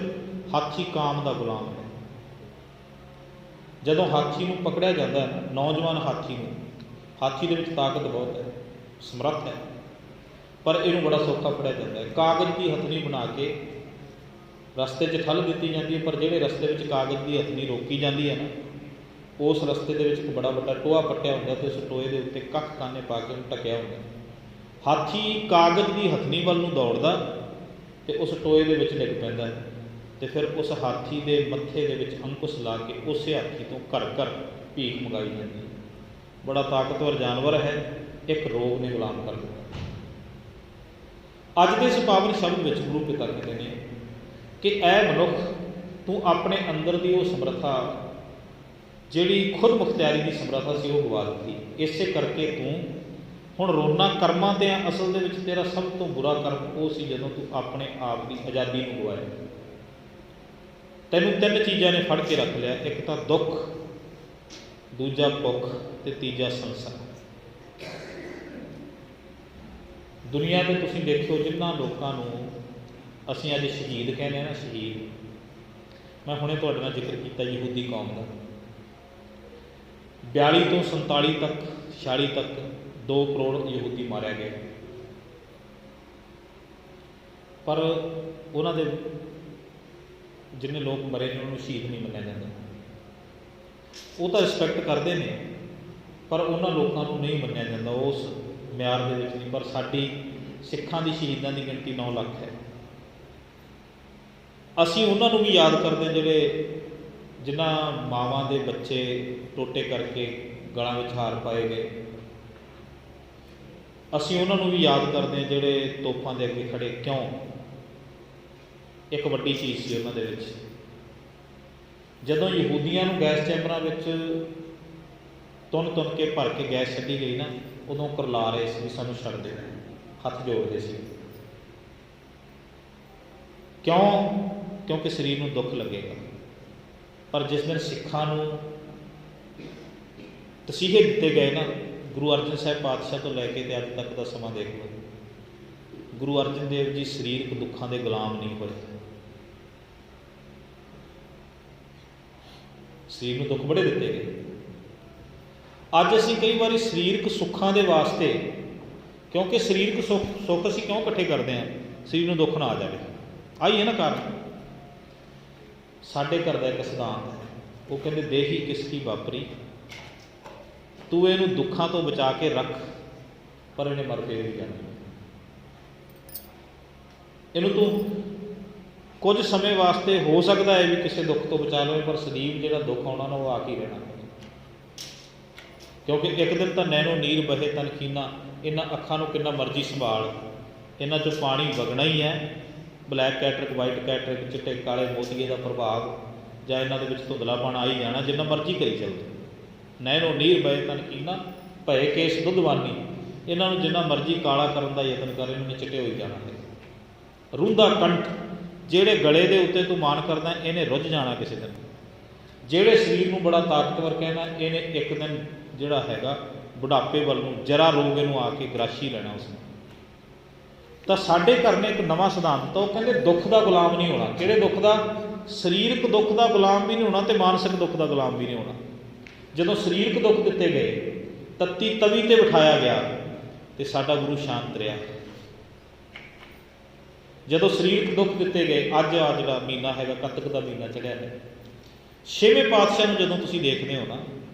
[SPEAKER 1] हाथी काम का गुलाम है। जदों हाथी नूं पकड़िया जाता है, नौजवान हाथी नूं, हाथी दे विच ताकत बहुत है, समर्थ है, पर इनू बड़ा सौखा फड़िया जाता है। कागज़ की हथनी बना के रस्ते च ठल दी जाती है, पर जिहड़े रस्ते में कागज़ की हथनी रोकी जाती है ना, उस रस्ते दे विच बड़ा वड्डा टोआ पट्टिया होंदा ते उस टोए दे उत्ते कख काने पा के ढकिया होंदा। हाथी कागज़ की हथनी वल नूं दौड़दा ते उस टोए दे विच डिग पैंदा है, तो फिर उस हाथी के मत्थे दे विच अंकुश ला के उस हाथी तो घर घर भीख मंगाई जाती है। बड़ा ताकतवर जानवर है, एक रोग ने गुलाम कर दिया। अज के इस पावन शब्द में गुरु पिता कहते हैं कि ऐ मनुख, तू अपने अंदर की वो समर्था जिहड़ी खुद मुख्तियारी की समर्था सी वो गवा दी। इसे करके तू हुण रोना कर्मां ते असल दे विच तेरा सब तो बुरा कर्म वो सी जदों तू अपने आप की आज़ादी नूं गवाया। तैनूं तीन चीज़ां ने फड़ के रख लिया, एक तो दुख, दूजा भुख ते तीजा संसार। दुनिया में तुसीं देखो जिन्हां लोकां नूं असीं अज शहीद कहने ना, शहीद, मैं हुणे तुहाडे नाल जिक्र किया यहूदी कौम का, 42 तो 47 तक 46 तक 2 करोड़ यहूदी मारिया गया, पर उन्हां दे जिन्ने लोग मरे ने उन्होंने शहीद नहीं मन्निया जाता। ਉਹ ਤਾਂ ਰਿਸਪੈਕਟ ਕਰਦੇ ਨੇ, ਪਰ ਉਹਨਾਂ ਲੋਕਾਂ ਨੂੰ ਨਹੀਂ ਮੰਨਿਆ ਜਾਂਦਾ ਉਸ ਮਿਆਰ ਦੇ ਵਿੱਚ ਨਹੀਂ। ਪਰ ਸਾਡੀ ਸਿੱਖਾਂ ਦੀ ਸ਼ਹੀਦਾਂ ਦੀ ਗਿਣਤੀ 9 ਲੱਖ ਹੈ। ਅਸੀਂ ਉਹਨਾਂ ਨੂੰ ਵੀ ਯਾਦ ਕਰਦੇ ਜਿਨ੍ਹਾਂ ਮਾਵਾਂ ਦੇ ਬੱਚੇ ਟੋਟੇ ਕਰਕੇ ਗਲਾਂ ਵਿੱਚ ਹਾਰ ਪਾਏ ਗਏ। ਅਸੀਂ ਉਹਨਾਂ ਨੂੰ ਵੀ ਯਾਦ ਕਰਦੇ ਹਾਂ ਜਿਹੜੇ ਤੋਪਾਂ ਦੇ ਅੱਗੇ ਖੜੇ। ਕਿਉਂ? ਇੱਕ ਵੱਡੀ ਚੀਜ਼ ਸੀ ਉਹਨਾਂ ਦੇ ਵਿੱਚ। ਜਦੋਂ ਯਹੂਦੀਆਂ ਨੂੰ ਗੈਸ ਚੈਂਬਰਾਂ ਵਿੱਚ ਤੁੰਨ ਕੇ ਭਰ ਕੇ ਗੈਸ ਛੱਡੀ ਗਈ ਨਾ, ਉਦੋਂ ਕਰਲਾ ਰਹੇ ਸੀ ਵੀ ਸਾਨੂੰ ਛੱਡ ਦਿਓ, ਹੱਥ ਜੋੜਦੇ ਸੀ। ਕਿਉਂ? ਕਿਉਂਕਿ ਸਰੀਰ ਨੂੰ ਦੁੱਖ ਲੱਗੇਗਾ। ਪਰ ਜਿਸ ਦਿਨ ਸਿੱਖਾਂ ਨੂੰ ਤਸੀਹੇ ਦਿੱਤੇ ਗਏ ਨਾ, ਗੁਰੂ ਅਰਜਨ ਸਾਹਿਬ ਪਾਤਸ਼ਾਹ ਤੋਂ ਲੈ ਕੇ ਤੇ ਅੱਜ ਤੱਕ ਦਾ ਸਮਾਂ ਦੇਖ ਲਓ, ਗੁਰੂ ਅਰਜਨ ਦੇਵ ਜੀ ਸਰੀਰਕ ਦੁੱਖਾਂ ਦੇ ਗੁਲਾਮ ਨਹੀਂ ਹੋਏ। ਸਰੀਰ ਨੂੰ ਦੁੱਖ ਬੜੇ ਦਿੱਤੇ ਗਏ। ਅੱਜ ਅਸੀਂ ਕਈ ਵਾਰੀ ਸਰੀਰਕ ਸੁੱਖਾਂ ਦੇ ਵਾਸਤੇ, ਕਿਉਂਕਿ ਸਰੀਰਕ ਸੁੱਖ ਅਸੀਂ ਕਿਉਂ ਇਕੱਠੇ ਕਰਦੇ ਹਾਂ? ਸਰੀਰ ਨੂੰ ਦੁੱਖ ਨਾ ਆ ਜਾਵੇ, ਆਈ ਹੈ ਨਾ ਕਾਰਨ। ਸਾਡੇ ਘਰ ਦਾ ਇੱਕ ਸਿਧਾਂਤ ਹੈ, ਉਹ ਕਹਿੰਦੇ ਦੇਹੀ ਕਿਸ ਕੀ ਵਾਪਰੀ, ਤੂੰ ਇਹਨੂੰ ਦੁੱਖਾਂ ਤੋਂ ਬਚਾ ਕੇ ਰੱਖ, ਪਰ ਇਹਨੇ ਮਰ ਫੇਰ ਵੀ ਜਾਣਾ। ਇਹਨੂੰ ਤੂੰ ਕੁਝ ਸਮੇਂ ਵਾਸਤੇ ਹੋ ਸਕਦਾ ਹੈ ਵੀ ਕਿਸੇ ਦੁੱਖ ਤੋਂ ਬਚਾ ਲਵੇ, ਪਰ ਸਦੀਵ ਜਿਹੜਾ ਦੁੱਖ ਆਉਣਾ ਨਾ ਉਹ ਆ ਕੇ ਰਹਿਣਾ। ਕਿਉਂਕਿ ਇੱਕ ਦਿਨ ਤਾਂ ਨੈਣੋ ਨੀਰ ਬਹੇ ਤਨ ਖੀਨਾ, ਇਹਨਾਂ ਅੱਖਾਂ ਨੂੰ ਕਿੰਨਾ ਮਰਜ਼ੀ ਸੰਭਾਲ, ਇਹਨਾਂ 'ਚੋਂ ਪਾਣੀ ਵਗਣਾ ਹੀ ਹੈ। ਬਲੈਕ ਕੈਟਰਿਕ, ਵਾਈਟ ਕੈਟਰਿਕ, ਚਿੱਟੇ ਕਾਲੇ ਮੋਤੀਏ ਦਾ ਪ੍ਰਭਾਵ ਜਾਂ ਇਹਨਾਂ ਦੇ ਵਿੱਚ ਧੁੰਦਲਾਪਣ ਆ ਹੀ ਜਾਣਾ, ਜਿੰਨਾ ਮਰਜ਼ੀ ਕਰੀ ਚੱਲਦੇ। ਨੈਣੋ ਨੀਰ ਬਹੇ ਤਨ ਖੀਨਾ, ਭਏ ਕੇਸ ਦੁੱਧਵਾਨੀ, ਇਹਨਾਂ ਨੂੰ ਜਿੰਨਾ ਮਰਜ਼ੀ ਕਾਲਾ ਕਰਨ ਦਾ ਯਤਨ ਕਰ, ਇਹਨਾਂ ਨੇ ਚਿੱਟੇ ਹੋਈ ਜਾਣਾ ਹੈ। ਰੁੰਦਾ ਕੰਠ, ਜਿਹੜੇ ਗਲੇ ਦੇ ਉੱਤੇ ਤੂੰ ਮਾਣ ਕਰਦਾ ਇਹਨੇ ਰੁੱਝ ਜਾਣਾ ਕਿਸੇ ਦਿਨ। ਜਿਹੜੇ ਸਰੀਰ ਨੂੰ ਬੜਾ ਤਾਕਤਵਰ ਕਹਿਣਾ, ਇਹਨੇ ਇੱਕ ਦਿਨ ਜਿਹੜਾ ਹੈਗਾ ਬੁਢਾਪੇ ਵੱਲ ਨੂੰ ਜਰਾ ਰੋਗ ਇਹਨੂੰ ਆ ਕੇ ਗਰਾਸ਼ੀ ਲੈਣਾ ਉਸਨੇ। ਤਾਂ ਸਾਡੇ ਘਰ ਨੇ ਇੱਕ ਨਵਾਂ ਸਿਧਾਂਤ ਦਿੱਤਾ, ਉਹ ਕਹਿੰਦੇ ਦੁੱਖ ਦਾ ਗੁਲਾਮ ਨਹੀਂ ਹੋਣਾ। ਕਿਹੜੇ ਦੁੱਖ ਦਾ? ਸਰੀਰਕ ਦੁੱਖ ਦਾ ਗੁਲਾਮ ਵੀ ਨਹੀਂ ਹੋਣਾ ਤੇ ਮਾਨਸਿਕ ਦੁੱਖ ਦਾ ਗੁਲਾਮ ਵੀ ਨਹੀਂ ਹੋਣਾ। ਜਦੋਂ ਸਰੀਰਕ ਦੁੱਖ ਦਿੱਤੇ ਗਏ, ਤੱਤੀ ਤਵੀ ਤੇ ਬਿਠਾਇਆ ਗਿਆ ਤੇ ਸਾਡਾ ਗੁਰੂ ਸ਼ਾਂਤ ਰਿਹਾ। ਜਦੋਂ ਸਰੀਰਕ ਦੁੱਖ ਦਿੱਤੇ ਗਏ, ਅੱਜ ਆ ਜਿਹੜਾ ਮਹੀਨਾ ਹੈਗਾ, ਕੱਤਕ ਦਾ ਮਹੀਨਾ ਚੜ੍ਹਿਆ ਹੈ, 6ਵੇਂ ਪਾਤਸ਼ਾਹ ਨੂੰ ਜਦੋਂ ਤੁਸੀਂ ਦੇਖਦੇ ਹੋ ਨਾ,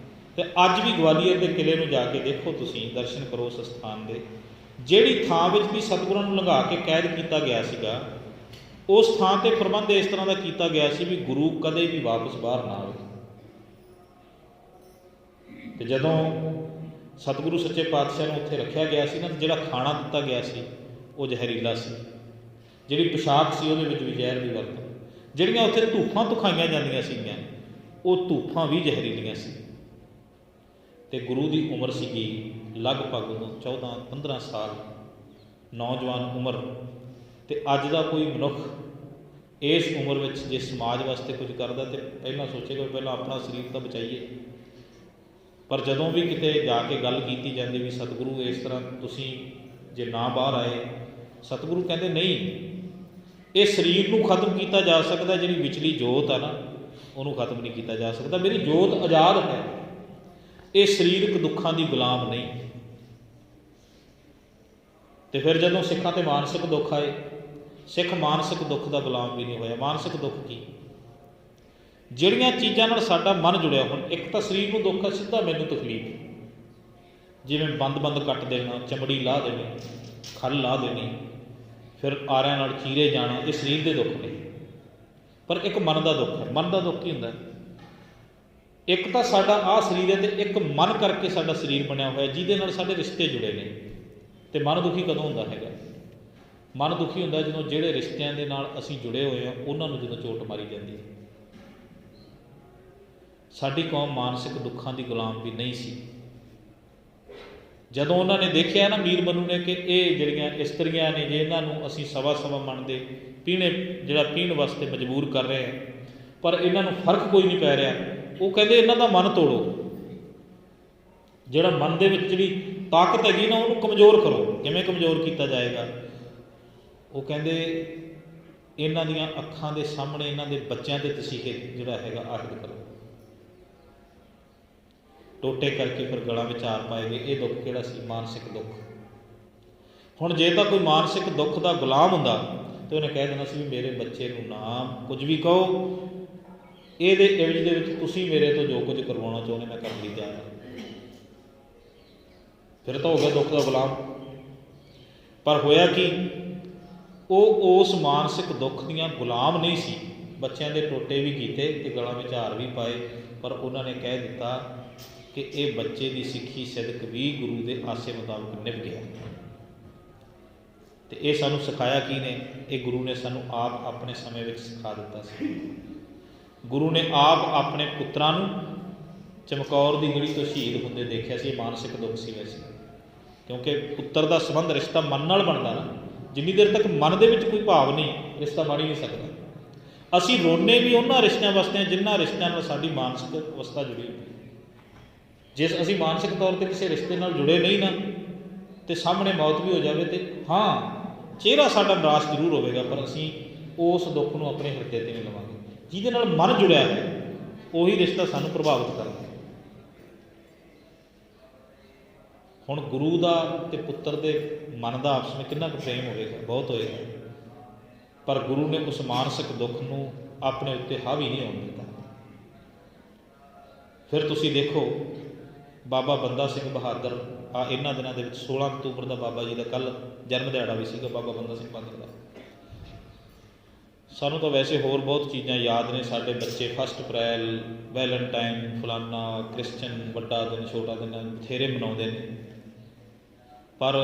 [SPEAKER 1] ਤੇ ਅੱਜ ਵੀ ਗਵਾਲੀਅਰ ਦੇ ਕਿਲ੍ਹੇ ਨੂੰ ਜਾ ਕੇ ਦੇਖੋ, ਤੁਸੀਂ ਦਰਸ਼ਨ ਕਰੋ ਉਸ ਸਥਾਨ ਦੇ। ਜਿਹੜੀ ਥਾਂ ਵਿੱਚ ਵੀ ਸਤਿਗੁਰਾਂ ਨੂੰ ਲੰਘਾ ਕੇ ਕੈਦ ਕੀਤਾ ਗਿਆ ਸੀਗਾ, ਉਸ ਥਾਂ 'ਤੇ ਪ੍ਰਬੰਧ ਇਸ ਤਰ੍ਹਾਂ ਦਾ ਕੀਤਾ ਗਿਆ ਸੀ ਵੀ ਗੁਰੂ ਕਦੇ ਵੀ ਵਾਪਸ ਬਾਹਰ ਨਾ ਆਵੇ। ਤੇ ਜਦੋਂ ਸਤਿਗੁਰੂ ਸੱਚੇ ਪਾਤਸ਼ਾਹ ਨੂੰ ਉੱਥੇ ਰੱਖਿਆ ਗਿਆ ਸੀ ਨਾ, ਜਿਹੜਾ ਖਾਣਾ ਦਿੱਤਾ ਗਿਆ ਸੀ ਉਹ ਜ਼ਹਿਰੀਲਾ ਸੀ। ਜਿਹੜੀ ਪੁਸ਼ਾਕ ਸੀ ਉਹਦੇ ਵਿੱਚ ਵੀ ਜ਼ਹਿਰ ਦੀ ਵਰਤੋਂ। ਜਿਹੜੀਆਂ ਉੱਥੇ ਧੂਫਾਂ ਧੁਖਾਈਆਂ ਜਾਂਦੀਆਂ ਸੀਗੀਆਂ, ਉਹ ਧੂਫਾਂ ਵੀ ਜ਼ਹਿਰੀਲੀਆਂ ਸੀ। ਤੇ ਗੁਰੂ ਦੀ ਉਮਰ ਸੀਗੀ ਲਗਭਗ 14-15 ਸਾਲ, ਨੌਜਵਾਨ ਉਮਰ। ਤੇ ਅੱਜ ਦਾ ਕੋਈ ਮਨੁੱਖ ਇਸ ਉਮਰ ਵਿੱਚ ਜੇ ਸਮਾਜ ਵਾਸਤੇ ਕੁਝ ਕਰਦਾ ਤੇ ਪਹਿਲਾਂ ਸੋਚੇਗਾ ਪਹਿਲਾਂ ਆਪਣਾ ਸਰੀਰ ਤਾਂ ਬਚਾਈਏ। ਪਰ ਜਦੋਂ ਵੀ ਕਿਤੇ ਜਾ ਕੇ ਗੱਲ ਕੀਤੀ ਜਾਂਦੀ ਵੀ ਸਤਿਗੁਰੂ ਇਸ ਤਰ੍ਹਾਂ ਤੁਸੀਂ ਜੇ ਨਾ ਬਾਹਰ ਆਏ, ਸਤਿਗੁਰੂ ਕਹਿੰਦੇ ਨਹੀਂ, ਇਹ ਸਰੀਰ ਨੂੰ ਖਤਮ ਕੀਤਾ ਜਾ ਸਕਦਾ, ਜਿਹੜੀ ਵਿਚਲੀ ਜੋਤ ਆ ਨਾ ਉਹਨੂੰ ਖਤਮ ਨਹੀਂ ਕੀਤਾ ਜਾ ਸਕਦਾ। ਮੇਰੀ ਜੋਤ ਆਜ਼ਾਦ ਹੈ, ਇਹ ਸਰੀਰਕ ਦੁੱਖਾਂ ਦੀ ਗੁਲਾਮ ਨਹੀਂ। ਤੇ ਫਿਰ ਜਦੋਂ ਸਿੱਖਾਂ ਤੇ ਮਾਨਸਿਕ ਦੁੱਖ ਆਏ, ਸਿੱਖ ਮਾਨਸਿਕ ਦੁੱਖ ਦਾ ਗੁਲਾਮ ਵੀ ਨਹੀਂ ਹੋਇਆ। ਮਾਨਸਿਕ ਦੁੱਖ ਕੀ? ਜਿਹੜੀਆਂ ਚੀਜ਼ਾਂ ਨਾਲ ਸਾਡਾ ਮਨ ਜੁੜਿਆ। ਹੁਣ ਇੱਕ ਤਾਂ ਸਰੀਰ ਨੂੰ ਦੁੱਖ ਹੈ ਸਿੱਧਾ, ਮੈਨੂੰ ਤਕਲੀਫ, ਜਿਵੇਂ ਬੰਦ ਕੱਟ ਦੇਣਾ, ਚਮੜੀ ਲਾਹ ਦੇਣੀ, ਖੱਲ ਲਾਹ ਦੇਣੀ, ਫਿਰ ਆਰਿਆਂ ਨਾਲ ਚੀਰੇ ਜਾਣਾ, ਇਹ ਸਰੀਰ ਦੇ ਦੁੱਖ ਨੇ। ਪਰ ਇੱਕ ਮਨ ਦਾ ਦੁੱਖ ਹੈ। ਮਨ ਦਾ ਦੁੱਖ ਕੀ ਹੁੰਦਾ? ਇੱਕ ਤਾਂ ਸਾਡਾ ਆਹ ਸਰੀਰ ਹੈ ਤੇ ਇੱਕ ਮਨ ਕਰਕੇ ਸਾਡਾ ਸਰੀਰ ਬਣਿਆ ਹੋਇਆ, ਜਿਹਦੇ ਨਾਲ ਸਾਡੇ ਰਿਸ਼ਤੇ ਜੁੜੇ ਨੇ। ਤੇ ਮਨ ਦੁਖੀ ਕਦੋਂ ਹੁੰਦਾ ਹੈਗਾ? ਮਨ ਦੁਖੀ ਹੁੰਦਾ ਜਦੋਂ ਜਿਹੜੇ ਰਿਸ਼ਤਿਆਂ ਦੇ ਨਾਲ ਅਸੀਂ ਜੁੜੇ ਹੋਏ ਹਾਂ ਉਹਨਾਂ ਨੂੰ ਜਦੋਂ ਚੋਟ ਮਾਰੀ ਜਾਂਦੀ ਹੈ। ਸਾਡੀ ਕੌਮ ਮਾਨਸਿਕ ਦੁੱਖਾਂ ਦੀ ਗੁਲਾਮ ਵੀ ਨਹੀਂ ਸੀ। ਜਦੋਂ ਉਹਨਾਂ ਨੇ ਦੇਖਿਆ ਨਾ ਮੀਰ ਮਨੂ ਨੇ ਕਿ ਇਹ ਜਿਹੜੀਆਂ ਇਸਤਰੀਆਂ ਨੇ, ਜੇ ਇਹਨਾਂ ਨੂੰ ਅਸੀਂ ਸਵਾ ਮਣ ਦੇ ਪੀਣ ਵਾਸਤੇ ਮਜਬੂਰ ਕਰ ਰਹੇ ਹਾਂ, ਪਰ ਇਹਨਾਂ ਨੂੰ ਫਰਕ ਕੋਈ ਨਹੀਂ ਪੈ ਰਿਹਾ, ਉਹ ਕਹਿੰਦੇ ਇਹਨਾਂ ਦਾ ਮਨ ਤੋੜੋ। ਜਿਹੜਾ ਮਨ ਦੇ ਵਿੱਚ ਜਿਹੜੀ ਤਾਕਤ ਹੈਗੀ ਨਾ ਉਹਨੂੰ ਕਮਜ਼ੋਰ ਕਰੋ। ਕਿਵੇਂ ਕਮਜ਼ੋਰ ਕੀਤਾ ਜਾਏਗਾ? ਉਹ ਕਹਿੰਦੇ ਇਹਨਾਂ ਦੀਆਂ ਅੱਖਾਂ ਦੇ ਸਾਹਮਣੇ ਇਹਨਾਂ ਦੇ ਬੱਚਿਆਂ ਦੇ ਤਸੀਹੇ ਜਿਹੜਾ ਹੈਗਾ ਆਹਿਦ ਕਰੋ। ਟੋਟੇ ਕਰਕੇ ਫਿਰ ਗਲਾਂ ਵਿੱਚ ਆਰ ਪਾਏ ਗਏ। ਇਹ ਦੁੱਖ ਕਿਹੜਾ ਸੀ? ਮਾਨਸਿਕ ਦੁੱਖ। ਹੁਣ ਜੇ ਤਾਂ ਕੋਈ ਮਾਨਸਿਕ ਦੁੱਖ ਦਾ ਗੁਲਾਮ ਹੁੰਦਾ ਤੇ ਉਹਨੇ ਕਹਿ ਦੇਣਾ ਸੀ ਵੀ ਮੇਰੇ ਬੱਚੇ ਨੂੰ ਨਾ ਕੁਝ ਵੀ ਕਹੋ, ਇਹਦੇ ਇਵਜ਼ ਦੇ ਵਿੱਚ ਤੁਸੀਂ ਮੇਰੇ ਤੋਂ ਜੋ ਕੁਝ ਕਰਵਾਉਣਾ ਚਾਹੁੰਦੇ ਮੈਂ ਕਰਨ ਲਈ ਤਿਆਰ ਹਾਂ। ਫਿਰ ਤਾਂ ਹੋ ਗਿਆ ਦੁੱਖ ਦਾ ਗੁਲਾਮ। ਪਰ ਹੋਇਆ ਕੀ, ਉਹ ਉਸ ਮਾਨਸਿਕ ਦੁੱਖ ਦੀਆਂ ਗੁਲਾਮ ਨਹੀਂ ਸੀ। ਬੱਚਿਆਂ ਦੇ ਟੋਟੇ ਵੀ ਕੀਤੇ ਅਤੇ ਗਲਾਂ ਵਿੱਚ ਹਾਰ ਵੀ ਪਾਏ, ਪਰ ਉਹਨਾਂ ਨੇ ਕਹਿ ਦਿੱਤਾ ਕਿ ਇਹ ਬੱਚੇ ਦੀ ਸਿੱਖੀ ਸਿਦਕ ਵੀ ਗੁਰੂ ਦੇ ਆਸੇ ਮੁਤਾਬਕ ਨਿਭ ਗਿਆ। ਅਤੇ ਇਹ ਸਾਨੂੰ ਸਿਖਾਇਆ ਕੀ ਨੇ? ਇਹ ਗੁਰੂ ਨੇ ਸਾਨੂੰ ਆਪ ਆਪਣੇ ਸਮੇਂ ਵਿੱਚ ਸਿਖਾ ਦਿੱਤਾ ਸੀ। ਗੁਰੂ ਨੇ ਆਪ ਆਪਣੇ ਪੁੱਤਰਾਂ ਨੂੰ ਚਮਕੌਰ ਦੀ ਗੜੀ ਤੋਂ ਸ਼ਹੀਦ ਹੁੰਦੇ ਦੇਖਿਆ ਸੀ। ਇਹ ਮਾਨਸਿਕ ਦੁੱਖ ਸੀ ਵੈਸੇ, ਕਿਉਂਕਿ ਪੁੱਤਰ ਦਾ ਸੰਬੰਧ ਰਿਸ਼ਤਾ ਮਨ ਨਾਲ ਬਣਦਾ ਨਾ। ਜਿੰਨੀ ਦੇਰ ਤੱਕ ਮਨ ਦੇ ਵਿੱਚ ਕੋਈ ਭਾਵ ਨਹੀਂ, ਰਿਸ਼ਤਾ ਬਣ ਹੀ ਨਹੀਂ ਸਕਦਾ। ਅਸੀਂ ਰੋਨੇ ਵੀ ਉਹਨਾਂ ਰਿਸ਼ਤਿਆਂ ਵਾਸਤੇ ਜਿਨ੍ਹਾਂ ਰਿਸ਼ਤਿਆਂ ਨਾਲ ਸਾਡੀ ਮਾਨਸਿਕ ਅਵਸਥਾ ਜੁੜੀ ਹੋਈ। ਜੇ ਅਸੀਂ ਮਾਨਸਿਕ ਤੌਰ 'ਤੇ ਕਿਸੇ ਰਿਸ਼ਤੇ ਨਾਲ ਜੁੜੇ ਨਹੀਂ ਨਾ, ਅਤੇ ਸਾਹਮਣੇ ਮੌਤ ਵੀ ਹੋ ਜਾਵੇ, ਅਤੇ ਹਾਂ ਚਿਹਰਾ ਸਾਡਾ ਨਿਰਾਸ਼ ਜ਼ਰੂਰ ਹੋਵੇਗਾ, ਪਰ ਅਸੀਂ ਉਸ ਦੁੱਖ ਨੂੰ ਆਪਣੇ ਹਿਰਦੇ 'ਤੇ ਨਹੀਂ ਲਵਾਂਗੇ। ਜਿਹਦੇ ਨਾਲ ਮਨ ਜੁੜਿਆ ਹੈ ਉਹੀ ਰਿਸ਼ਤਾ ਸਾਨੂੰ ਪ੍ਰਭਾਵਿਤ ਕਰਦਾ। ਹੁਣ ਗੁਰੂ ਦਾ ਅਤੇ ਪੁੱਤਰ ਦੇ ਮਨ ਦਾ ਆਪਸ ਵਿੱਚ ਕਿੰਨਾ ਕੁ ਪ੍ਰੇਮ ਹੋਵੇਗਾ? ਬਹੁਤ ਹੋਏਗਾ। ਪਰ ਗੁਰੂ ਨੇ ਉਸ ਮਾਨਸਿਕ ਦੁੱਖ ਨੂੰ ਆਪਣੇ ਉੱਤੇ ਹਾਵੀ ਨਹੀਂ ਹੋਣ ਦਿੱਤਾ। ਫਿਰ ਤੁਸੀਂ ਦੇਖੋ, ਬਾਬਾ ਬੰਦਾ ਸਿੰਘ ਬਹਾਦਰ ਇਹਨਾਂ ਦਿਨਾਂ ਦੇ ਵਿੱਚ 16 ਅਕਤੂਬਰ ਦਾ ਬਾਬਾ ਜੀ ਦਾ ਕੱਲ੍ਹ ਜਨਮ ਦਿਹਾੜਾ ਵੀ ਸੀਗਾ, ਬਾਬਾ ਬੰਦਾ ਸਿੰਘ ਬਹਾਦਰ ਦਾ। ਸਾਨੂੰ ਤਾਂ ਵੈਸੇ ਹੋਰ ਬਹੁਤ ਚੀਜ਼ਾਂ ਯਾਦ ਨੇ। ਸਾਡੇ ਬੱਚੇ 1 ਅਪ੍ਰੈਲ, ਵੈਲੈਂਟਾਈਨ, ਫਲਾਨਾ, ਕ੍ਰਿਸਚਨ, ਵੱਡਾ ਦਿਨ, ਛੋਟਾ ਦਿਨ ਬਥੇਰੇ ਮਨਾਉਂਦੇ ਨੇ, ਪਰ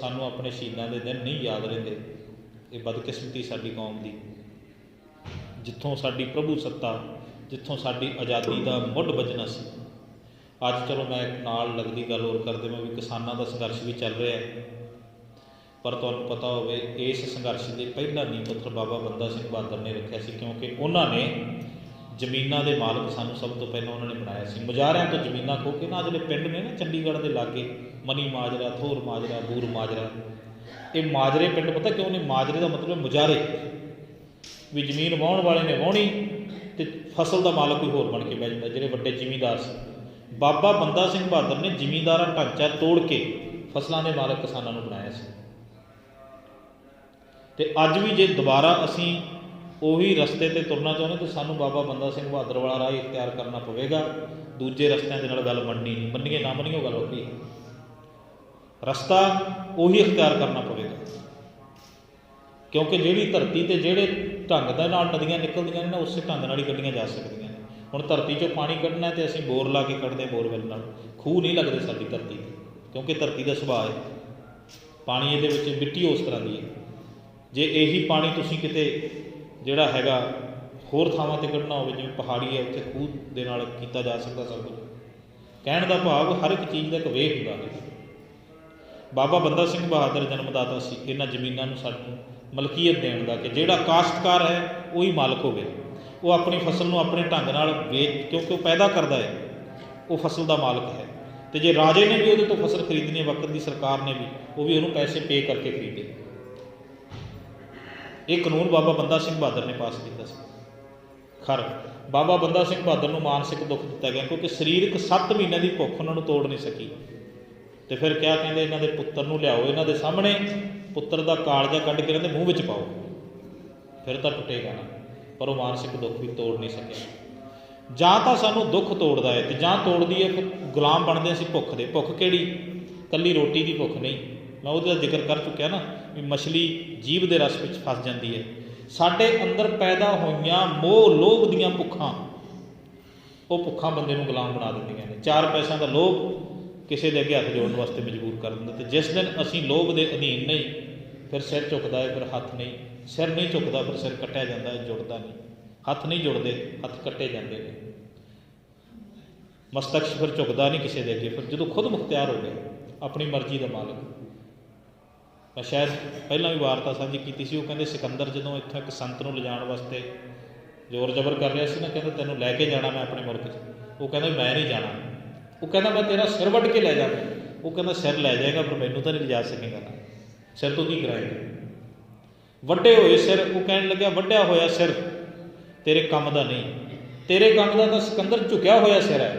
[SPEAKER 1] ਸਾਨੂੰ ਆਪਣੇ ਸ਼ਹੀਦਾਂ ਦੇ ਦਿਨ ਨਹੀਂ ਯਾਦ ਰਹਿੰਦੇ। ਇਹ ਬਦਕਿਸਮਤੀ ਸਾਡੀ ਕੌਮ ਦੀ, ਜਿੱਥੋਂ ਸਾਡੀ ਪ੍ਰਭੂ ਸੱਤਾ, ਜਿੱਥੋਂ ਸਾਡੀ ਆਜ਼ਾਦੀ ਦਾ ਮੁੱਢ ਵੱਜਣਾ ਸੀ। ਅੱਜ ਚਲੋ ਮੈਂ ਨਾਲ ਲੱਗਦੀ ਗੱਲ ਹੋਰ ਕਰ ਦੇਵਾਂ ਵੀ ਕਿਸਾਨਾਂ ਦਾ ਸੰਘਰਸ਼ ਵੀ ਚੱਲ ਰਿਹਾ ਹੈ, ਪਰ ਤੁਹਾਨੂੰ ਪਤਾ ਹੋਵੇ ਇਸ ਸੰਘਰਸ਼ ਦੇ ਪਹਿਲਾ ਨੀਂਹ ਪੱਥਰ ਬਾਬਾ ਬੰਦਾ ਸਿੰਘ ਬਹਾਦਰ ਨੇ ਰੱਖਿਆ ਸੀ, ਕਿਉਂਕਿ ਉਹਨਾਂ ਨੇ ਜ਼ਮੀਨਾਂ ਦੇ ਮਾਲਕ ਸਾਨੂੰ ਸਭ ਤੋਂ ਪਹਿਲਾਂ ਉਹਨਾਂ ਨੇ ਬਣਾਇਆ ਸੀ। ਮੁਜ਼ਾਹਰਿਆਂ ਤੋਂ ਜ਼ਮੀਨਾਂ ਖੋਹ ਕੇ ਨਾ, ਜਿਹੜੇ ਪਿੰਡ ਨੇ ਨਾ ਚੰਡੀਗੜ੍ਹ ਦੇ ਲਾਗੇ, ਮਨੀ ਮਾਜਰਾ, ਥੋਰ ਮਾਜਰਾ, ਬੂਰ ਮਾਜਰਾ, ਇਹ ਮਾਜਰੇ ਪਿੰਡ ਪਤਾ ਕਿਉਂ ਨੇ? ਮਾਜਰੇ ਦਾ ਮਤਲਬ ਮੁਜ਼ਾਹਰੇ, ਵੀ ਜ਼ਮੀਨ ਵਾਹੁਣ ਵਾਲੇ ਨੇ ਵਾਹੁਣੀ ਅਤੇ ਫਸਲ ਦਾ ਮਾਲਕ ਕੋਈ ਹੋਰ ਬਣ ਕੇ ਬਹਿ ਜਾਂਦਾ, ਜਿਹੜੇ ਵੱਡੇ ਜ਼ਿਮੀਂਦਾਰ ਸੀ। ਬਾਬਾ ਬੰਦਾ ਸਿੰਘ ਬਹਾਦਰ ਨੇ ਜ਼ਿਮੀਂਦਾਰਾਂ ਢਾਂਚਾ ਤੋੜ ਕੇ ਫਸਲਾਂ ਦੇ ਮਾਲਕ ਕਿਸਾਨਾਂ ਨੂੰ ਬਣਾਇਆ ਸੀ। ਅਤੇ ਅੱਜ ਵੀ ਜੇ ਦੁਬਾਰਾ ਅਸੀਂ ਉਹੀ ਰਸਤੇ 'ਤੇ ਤੁਰਨਾ ਚਾਹੁੰਦੇ ਤਾਂ ਸਾਨੂੰ ਬਾਬਾ ਬੰਦਾ ਸਿੰਘ ਬਹਾਦਰ ਵਾਲਾ ਰਾਹ ਇਖਤਿਆਰ ਕਰਨਾ ਪਵੇਗਾ। ਦੂਜੇ ਰਸਤਿਆਂ ਦੇ ਨਾਲ ਗੱਲ ਬਣਨੀ ਨਹੀਂ, ਮੰਨੀਏ ਨਾ ਮੰਨੀਓ ਗੱਲ ਵੱਖਰੀ, ਰਸਤਾ ਉਹੀ ਇਖਤਿਆਰ ਕਰਨਾ ਪਵੇਗਾ। ਕਿਉਂਕਿ ਜਿਹੜੀ ਧਰਤੀ 'ਤੇ ਜਿਹੜੇ ਢੰਗ ਦੇ ਨਾਲ ਨਦੀਆਂ ਨਿਕਲਦੀਆਂ ਨੇ ਨਾ, ਉਸੇ ਢੰਗ ਨਾਲ ਹੀ ਕੱਢੀਆਂ ਜਾ ਸਕਦੀਆਂ ਨੇ। ਹੁਣ ਧਰਤੀ 'ਚੋਂ ਪਾਣੀ ਕੱਢਣਾ ਅਤੇ ਅਸੀਂ ਬੋਰ ਲਾ ਕੇ ਕੱਢਦੇ, ਬੋਰਵੈਲ ਨਾਲ। ਖੂਹ ਨਹੀਂ ਲੱਗਦੇ ਸਾਡੀ ਧਰਤੀ 'ਤੇ, ਕਿਉਂਕਿ ਧਰਤੀ ਦਾ ਸੁਭਾਅ ਹੈ, ਪਾਣੀ ਇਹਦੇ ਵਿੱਚ ਮਿੱਟੀ ਉਸ ਤਰ੍ਹਾਂ ਦੀ ਹੈ। ਜੇ ਇਹੀ ਪਾਣੀ ਤੁਸੀਂ ਕਿਤੇ ਜਿਹੜਾ ਹੈਗਾ ਹੋਰ ਥਾਵਾਂ 'ਤੇ ਕੱਢਣਾ ਹੋਵੇ, ਜਿਵੇਂ ਪਹਾੜੀ ਹੈ, ਉੱਥੇ ਖੂਹ ਦੇ ਨਾਲ ਕੀਤਾ ਜਾ ਸਕਦਾ ਸਭ ਕੁਝ। ਕਹਿਣ ਦਾ ਭਾਵ ਹਰ ਇੱਕ ਚੀਜ਼ ਦਾ ਇੱਕ ਵੇਖ ਹੁੰਦਾ ਹੈ। ਬਾਬਾ ਬੰਦਾ ਸਿੰਘ ਬਹਾਦਰ ਜਨਮਦਾਤਾ ਸੀ ਇਹਨਾਂ ਜ਼ਮੀਨਾਂ ਨੂੰ ਸਾਨੂੰ ਮਲਕੀਅਤ ਦੇਣ ਦਾ, ਕਿ ਜਿਹੜਾ ਕਾਸ਼ਤਕਾਰ ਹੈ ਉਹੀ ਮਾਲਕ ਹੋਵੇ। ਉਹ ਆਪਣੀ ਫਸਲ ਨੂੰ ਆਪਣੇ ਢੰਗ ਨਾਲ ਵੇਚ, ਕਿਉਂਕਿ ਉਹ ਪੈਦਾ ਕਰਦਾ ਹੈ, ਉਹ ਫਸਲ ਦਾ ਮਾਲਕ ਹੈ। ਅਤੇ ਜੇ ਰਾਜੇ ਨੇ ਵੀ ਉਹਦੇ ਤੋਂ ਫਸਲ ਖਰੀਦਣੀ ਹੈ, ਵਕਤ ਦੀ ਸਰਕਾਰ ਨੇ ਵੀ, ਉਹ ਵੀ ਉਹਨੂੰ ਪੈਸੇ ਪੇ ਕਰਕੇ ਖਰੀਦੇ। ਇਹ ਕਾਨੂੰਨ ਬਾਬਾ ਬੰਦਾ ਸਿੰਘ ਬਹਾਦਰ ਨੇ ਪਾਸ ਕੀਤਾ ਸੀ। ਖਰ ਬਾਬਾ ਬੰਦਾ ਸਿੰਘ ਬਹਾਦਰ ਨੂੰ ਮਾਨਸਿਕ ਦੁੱਖ ਦਿੱਤਾ ਗਿਆ, ਕਿਉਂਕਿ ਸਰੀਰਕ 7 ਮਹੀਨਿਆਂ ਦੀ ਭੁੱਖ ਉਹਨਾਂ ਨੂੰ ਤੋੜ ਨਹੀਂ ਸਕੀ। ਅਤੇ ਫਿਰ ਕਿਆ ਕਹਿੰਦੇ, ਇਹਨਾਂ ਦੇ ਪੁੱਤਰ ਨੂੰ ਲਿਆਓ, ਇਹਨਾਂ ਦੇ ਸਾਹਮਣੇ ਪੁੱਤਰ ਦਾ ਕਾਲਜਾ ਕੱਢ ਕੇ ਇਹਨਾਂ ਦੇ ਮੂੰਹ ਵਿੱਚ ਪਾਓ, ਫਿਰ ਤਾਂ ਟੁੱਟੇਗਾ ਨਾ। ਪਰ ਉਹ ਮਾਨਸਿਕ ਦੁੱਖ ਵੀ ਤੋੜ ਨਹੀਂ ਸਕਿਆ। ਜਾਂ ਤਾਂ ਸਾਨੂੰ ਦੁੱਖ ਤੋੜਦਾ ਹੈ, ਅਤੇ ਜਾਂ ਤੋੜਦੀ ਹੈ ਫਿਰ ਗੁਲਾਮ ਬਣਦੇ ਅਸੀਂ ਭੁੱਖ ਦੇ। ਭੁੱਖ ਕਿਹੜੀ? ਇਕੱਲੀ ਰੋਟੀ ਦੀ ਭੁੱਖ ਨਹੀਂ। ਮੈਂ ਉਹਦਾ ਜ਼ਿਕਰ ਕਰ ਚੁੱਕਿਆ ਨਾ, ਵੀ ਮਛਲੀ ਜੀਭ ਦੇ ਰਸ ਵਿੱਚ ਫਸ ਜਾਂਦੀ ਹੈ। ਸਾਡੇ ਅੰਦਰ ਪੈਦਾ ਹੋਈਆਂ ਮੋਹ ਲੋਭ ਦੀਆਂ ਭੁੱਖਾਂ, ਉਹ ਭੁੱਖਾਂ ਬੰਦੇ ਨੂੰ ਗੁਲਾਮ ਬਣਾ ਦਿੰਦੀਆਂ ਨੇ। 4 ਪੈਸਿਆਂ ਦਾ ਲੋਭ ਕਿਸੇ ਦੇ ਅੱਗੇ ਹੱਥ ਜੋੜਨ ਵਾਸਤੇ ਮਜਬੂਰ ਕਰ ਦਿੰਦਾ। ਅਤੇ ਜਿਸ ਦਿਨ ਅਸੀਂ ਲੋਭ ਦੇ ਅਧੀਨ ਨਹੀਂ, ਫਿਰ ਸਿਰ ਝੁਕਦਾ ਹੈ, ਫਿਰ ਹੱਥ ਨਹੀਂ, ਸਿਰ ਨਹੀਂ ਝੁਕਦਾ ਫਿਰ ਸਿਰ ਕੱਟਿਆ ਜਾਂਦਾ ਹੈ, ਜੁੜਦਾ ਨਹੀਂ। ਹੱਥ ਨਹੀਂ ਜੁੜਦੇ, ਹੱਥ ਕੱਟੇ ਜਾਂਦੇ ਨੇ। ਮਸਤਕ ਫਿਰ ਝੁਕਦਾ ਨਹੀਂ ਕਿਸੇ ਦੇ ਅੱਗੇ। ਫਿਰ ਜਦੋਂ ਖੁਦ ਮੁਖਤਿਆਰ ਹੋ ਗਿਆ, ਆਪਣੀ ਮਰਜ਼ੀ ਦਾ ਮਾਲਕ। ਮੈਂ ਸ਼ਾਇਦ ਪਹਿਲਾਂ ਵੀ ਵਾਰਤਾ ਸਾਂਝੀ ਕੀਤੀ ਸੀ। ਉਹ ਕਹਿੰਦੇ ਸਿਕੰਦਰ ਜਦੋਂ ਇੱਥੋਂ ਇੱਕ ਸੰਤ ਨੂੰ ਲਿਜਾਣ ਵਾਸਤੇ ਜ਼ੋਰ ਜ਼ਬਰ ਕਰ ਰਿਹਾ ਸੀ ਨਾ, ਕਹਿੰਦਾ ਤੈਨੂੰ ਲੈ ਕੇ ਜਾਣਾ ਮੈਂ ਆਪਣੇ ਮੁਲਕ 'ਚ। ਉਹ ਕਹਿੰਦਾ ਮੈਂ ਨਹੀਂ ਜਾਣਾ। ਉਹ ਕਹਿੰਦਾ ਮੈਂ ਤੇਰਾ ਸਿਰ ਵੱਢ ਕੇ ਲੈ ਜਾਵਾਂ। ਉਹ ਕਹਿੰਦਾ ਸਿਰ ਲੈ ਜਾਏਗਾ, ਪਰ ਮੈਨੂੰ ਤਾਂ ਨਹੀਂ ਲਿਜਾ ਸਕੇਗਾ ਨਾ। ਸਿਰ ਤੋਂ ਕੀ ਕਰਾਏਗਾ? ਵੱਡੇ ਹੋਏ ਸਿਰ, ਉਹ ਕਹਿਣ ਲੱਗਿਆ ਵੱਢਿਆ ਹੋਇਆ ਸਿਰ ਤੇਰੇ ਕੰਮ ਦਾ ਨਹੀਂ, ਤੇਰੇ ਕੰਮ ਦਾ ਤਾਂ ਸਿਕੰਦਰ ਝੁਕਿਆ ਹੋਇਆ ਸਿਰ ਹੈ।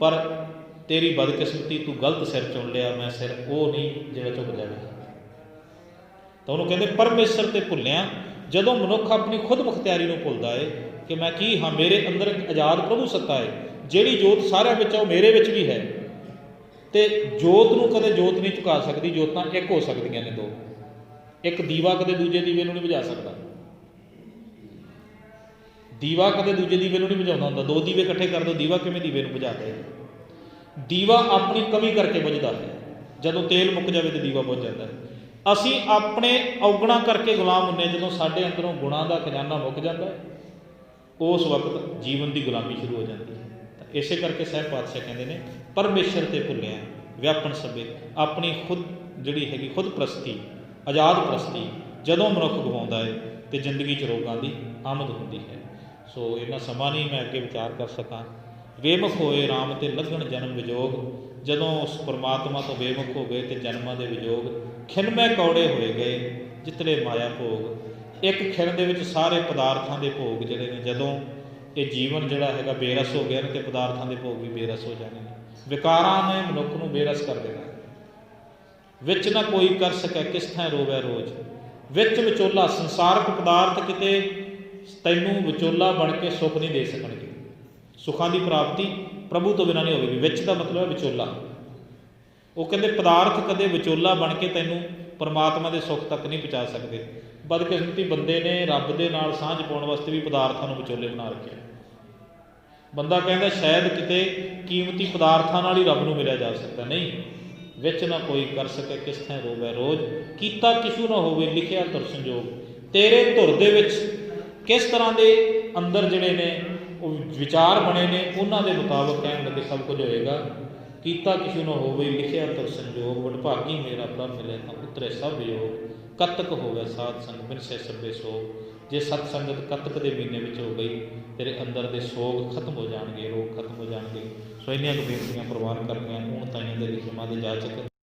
[SPEAKER 1] ਪਰ ਤੇਰੀ ਬਦਕਿਸਮਤੀ, ਤੂੰ ਗਲਤ ਸਿਰ ਚੁਣ ਲਿਆ। ਮੈਂ ਸਿਰ ਉਹ ਨਹੀਂ ਜਿਹੜਾ ਝੁਕ ਜਾਵੇ। ਤਾਂ ਉਹਨੂੰ ਕਹਿੰਦੇ ਪਰਮੇਸ਼ਰ 'ਤੇ ਭੁੱਲਿਆ। ਜਦੋਂ ਮਨੁੱਖ ਆਪਣੀ ਖੁਦ ਮੁਖਤਿਆਰੀ ਨੂੰ ਭੁੱਲਦਾ ਹੈ, ਕਿ ਮੈਂ ਕੀ ਹਾਂ, ਮੇਰੇ ਅੰਦਰ ਇੱਕ ਆਜ਼ਾਦ ਪ੍ਰਭੂ ਸੱਤਾ ਹੈ, ਜਿਹੜੀ ਜੋਤ ਸਾਰਿਆਂ ਵਿੱਚ ਆ ਉਹ ਮੇਰੇ ਵਿੱਚ ਵੀ ਹੈ। ਤੇ ਜੋਤ ਨੂੰ ਕਦੇ ਜੋਤ ਨਹੀਂ ਝੁਕਾ ਸਕਦੀ, ਜੋਤਾਂ ਇੱਕ ਹੋ ਸਕਦੀਆਂ ਨੇ ਦੋ। ਇੱਕ ਦੀਵਾ ਕਦੇ ਦੂਜੇ ਦੀਵੇ ਨੂੰ ਨਹੀਂ ਬੁਝਾ ਸਕਦਾ, ਦੀਵਾ ਕਦੇ ਦੂਜੇ ਦੀਵੇ ਨੂੰ ਨਹੀਂ ਬੁਝਾਉਂਦਾ ਹੁੰਦਾ। ਦੋ ਦੀਵੇ ਇਕੱਠੇ ਕਰ ਦਿਓ, ਦੀਵਾ ਕਿਵੇਂ ਦੀਵੇ ਨੂੰ ਬੁਝਾ ਦੇ? ਦੀਵਾ ਆਪਣੀ ਕਮੀ ਕਰਕੇ ਬੁਝਦਾ ਹੈ, ਜਦੋਂ ਤੇਲ ਮੁੱਕ ਜਾਵੇ ਤਾਂ ਦੀਵਾ ਬੁਝ ਜਾਂਦਾ ਹੈ। ਅਸੀਂ ਆਪਣੇ ਔਗਣਾ ਕਰਕੇ ਗੁਲਾਮ ਹੁੰਦੇ ਹਾਂ, ਜਦੋਂ ਸਾਡੇ ਅੰਦਰੋਂ ਗੁਣਾਂ ਦਾ ਖਜ਼ਾਨਾ ਮੁੱਕ ਜਾਂਦਾ ਹੈ, ਉਸ ਵਕਤ ਜੀਵਨ ਦੀ ਗੁਲਾਮੀ ਸ਼ੁਰੂ ਹੋ ਜਾਂਦੀ ਹੈ। ਤਾਂ ਇਸੇ ਕਰਕੇ ਸਾਹਿਬ ਪਾਤਸ਼ਾਹ ਕਹਿੰਦੇ ਨੇ, ਪਰਮੇਸ਼ਰ ਤੇ ਭੁੱਲਿਆ ਵਿਆਪਨ ਸਭੇ। ਆਪਣੀ ਖੁਦ ਜਿਹੜੀ ਹੈਗੀ ਖੁਦ ਪ੍ਰਸਤੀ, ਆਜ਼ਾਦ ਪ੍ਰਸਤੀ ਜਦੋਂ ਮਨੁੱਖ ਗਵਾਉਂਦਾ ਹੈ ਤੇ ਜ਼ਿੰਦਗੀ 'ਚ ਰੋਗਾਂ ਦੀ ਆਮਦ ਹੁੰਦੀ ਹੈ। ਸੋ ਇੰਨਾ ਸਮਾਂ ਨਹੀਂ ਮੈਂ ਅੱਗੇ ਵਿਚਾਰ ਕਰ ਸਕਾਂ। ਬੇਮੁਖ ਹੋਏ ਰਾਮ ਤੇ ਲੱਗਣ ਜਨਮ ਵਿਜੋਗ। ਜਦੋਂ ਉਸ ਪਰਮਾਤਮਾ ਤੋਂ ਬੇਮੁਖ ਹੋ ਗਏ ਤੇ ਜਨਮਾਂ ਦੇ ਵਿਜੋਗ। ਖਿਨਮੈ ਕੌੜੇ ਹੋਏ ਗਏ ਜਿਤਲੇ ਮਾਇਆ ਭੋਗ। ਇੱਕ ਖਿਣ ਦੇ ਵਿੱਚ ਸਾਰੇ ਪਦਾਰਥਾਂ ਦੇ ਭੋਗ ਜਿਹੜੇ ਨੇ, ਜਦੋਂ ਇਹ ਜੀਵਨ ਜਿਹੜਾ ਹੈਗਾ ਬੇਰਸ ਹੋ ਗਿਆ ਨੇ ਤੇ ਪਦਾਰਥਾਂ ਦੇ ਭੋਗ ਵੀ ਬੇਰਸ ਹੋ ਜਾਣੇ ਨੇ। ਵਿਕਾਰਾਂ ਨੇ ਮਨੁੱਖ ਨੂੰ ਬੇਰਸ ਕਰ ਦੇਣਾ। ਵਿੱਚ ਨਾ ਕੋਈ ਕਰ ਸਕੈ ਕਿਸ ਥਾਂ ਰੋਵੈ ਰੋਜ਼। ਵਿੱਚ ਵਿਚੋਲਾ ਸੰਸਾਰਕ ਪਦਾਰਥ ਕਿਤੇ ਤੈਨੂੰ ਵਿਚੋਲਾ ਬਣ ਕੇ ਸੁੱਖ ਨਹੀਂ ਦੇ ਸਕਣਗੇ। ਸੁੱਖਾਂ ਦੀ ਪ੍ਰਾਪਤੀ ਪ੍ਰਭੂ ਤੋਂ ਬਿਨਾਂ ਨਹੀਂ ਹੋਵੇਗੀ। ਵਿੱਚ ਦਾ ਮਤਲਬ ਹੈ ਵਿਚੋਲਾ। ਉਹ ਕਹਿੰਦੇ ਪਦਾਰਥ ਕਦੇ ਵਿਚੋਲਾ ਬਣ ਕੇ ਤੈਨੂੰ ਪਰਮਾਤਮਾ ਦੇ ਸੁੱਖ ਤੱਕ ਨਹੀਂ ਪਹੁੰਚਾ ਸਕਦੇ। ਬਦਕਿਸਮਤੀ ਬੰਦੇ ਨੇ ਰੱਬ ਦੇ ਨਾਲ ਸਾਂਝ ਪਾਉਣ ਵਾਸਤੇ ਵੀ ਪਦਾਰਥਾਂ ਨੂੰ ਵਿਚੋਲੇ ਬਣਾ ਰੱਖਿਆ। ਬੰਦਾ ਕਹਿੰਦਾ ਸ਼ਾਇਦ ਕਿਤੇ ਕੀਮਤੀ ਪਦਾਰਥਾਂ ਨਾਲ ਹੀ ਰੱਬ ਨੂੰ ਮਿਲਿਆ ਜਾ ਸਕਦਾ, ਨਹੀਂ। ਵਿੱਚ ਨਾ ਕੋਈ ਕਰ ਸਕੇ ਕਿਸ ਥਾਂ ਰੋਵੈ ਰੋਜ਼। ਕੀਤਾ ਕਿਛੂ ਨਾ ਹੋਵੇ ਲਿਖਿਆ ਧੁਰ ਸੰਜੋਗ। ਤੇਰੇ ਧੁਰ ਦੇ ਵਿੱਚ ਕਿਸ ਤਰ੍ਹਾਂ ਦੇ ਅੰਦਰ ਜਿਹੜੇ ਨੇ ਉਹ ਵਿਚਾਰ ਬਣੇ ਨੇ, ਉਹਨਾਂ ਦੇ ਮੁਤਾਬਕ ਕਹਿਣ ਲੱਗੇ ਸਭ ਕੁਝ ਹੋਏਗਾ। ਕੀਤਾ ਕਿਛੂ ਨਾ ਹੋਵੇ ਲਿਖਿਆ ਧੁਰ ਸੰਜੋਗ। ਵਡਭਾਗੀ ਮੇਰਾ ਪ੍ਰਭ ਮਿਲੇ ਤਾਂ ਉਤਰੇ ਸਭ ਵਿਯੋਗ। ਕੱਤਕ ਹੋਵੇ ਸਾਧ ਸੰਗ ਬਿਨ ਸੇ ਸਭੇ ਸੋਗ। ਜੇ ਸਤ ਸੰਗਤ ਕੱਤਕ ਦੇ ਮਹੀਨੇ ਵਿੱਚ ਹੋ ਗਈ, ਤੇਰੇ ਅੰਦਰ ਦੇ ਸੋਗ ਖਤਮ ਹੋ ਜਾਣਗੇ, ਰੋਗ ਖਤਮ ਹੋ ਜਾਣਗੇ। ਸੋ ਇੰਨੀਆਂ ਕੁ ਬੇਨਤੀਆਂ ਪ੍ਰਵਾਨ ਕਰਨੀਆਂ ਹੁਣ ਤਾਈਆਂ ਦੇ ਲਿਖਮਾਂ ਦੇ ਜਾਚਕ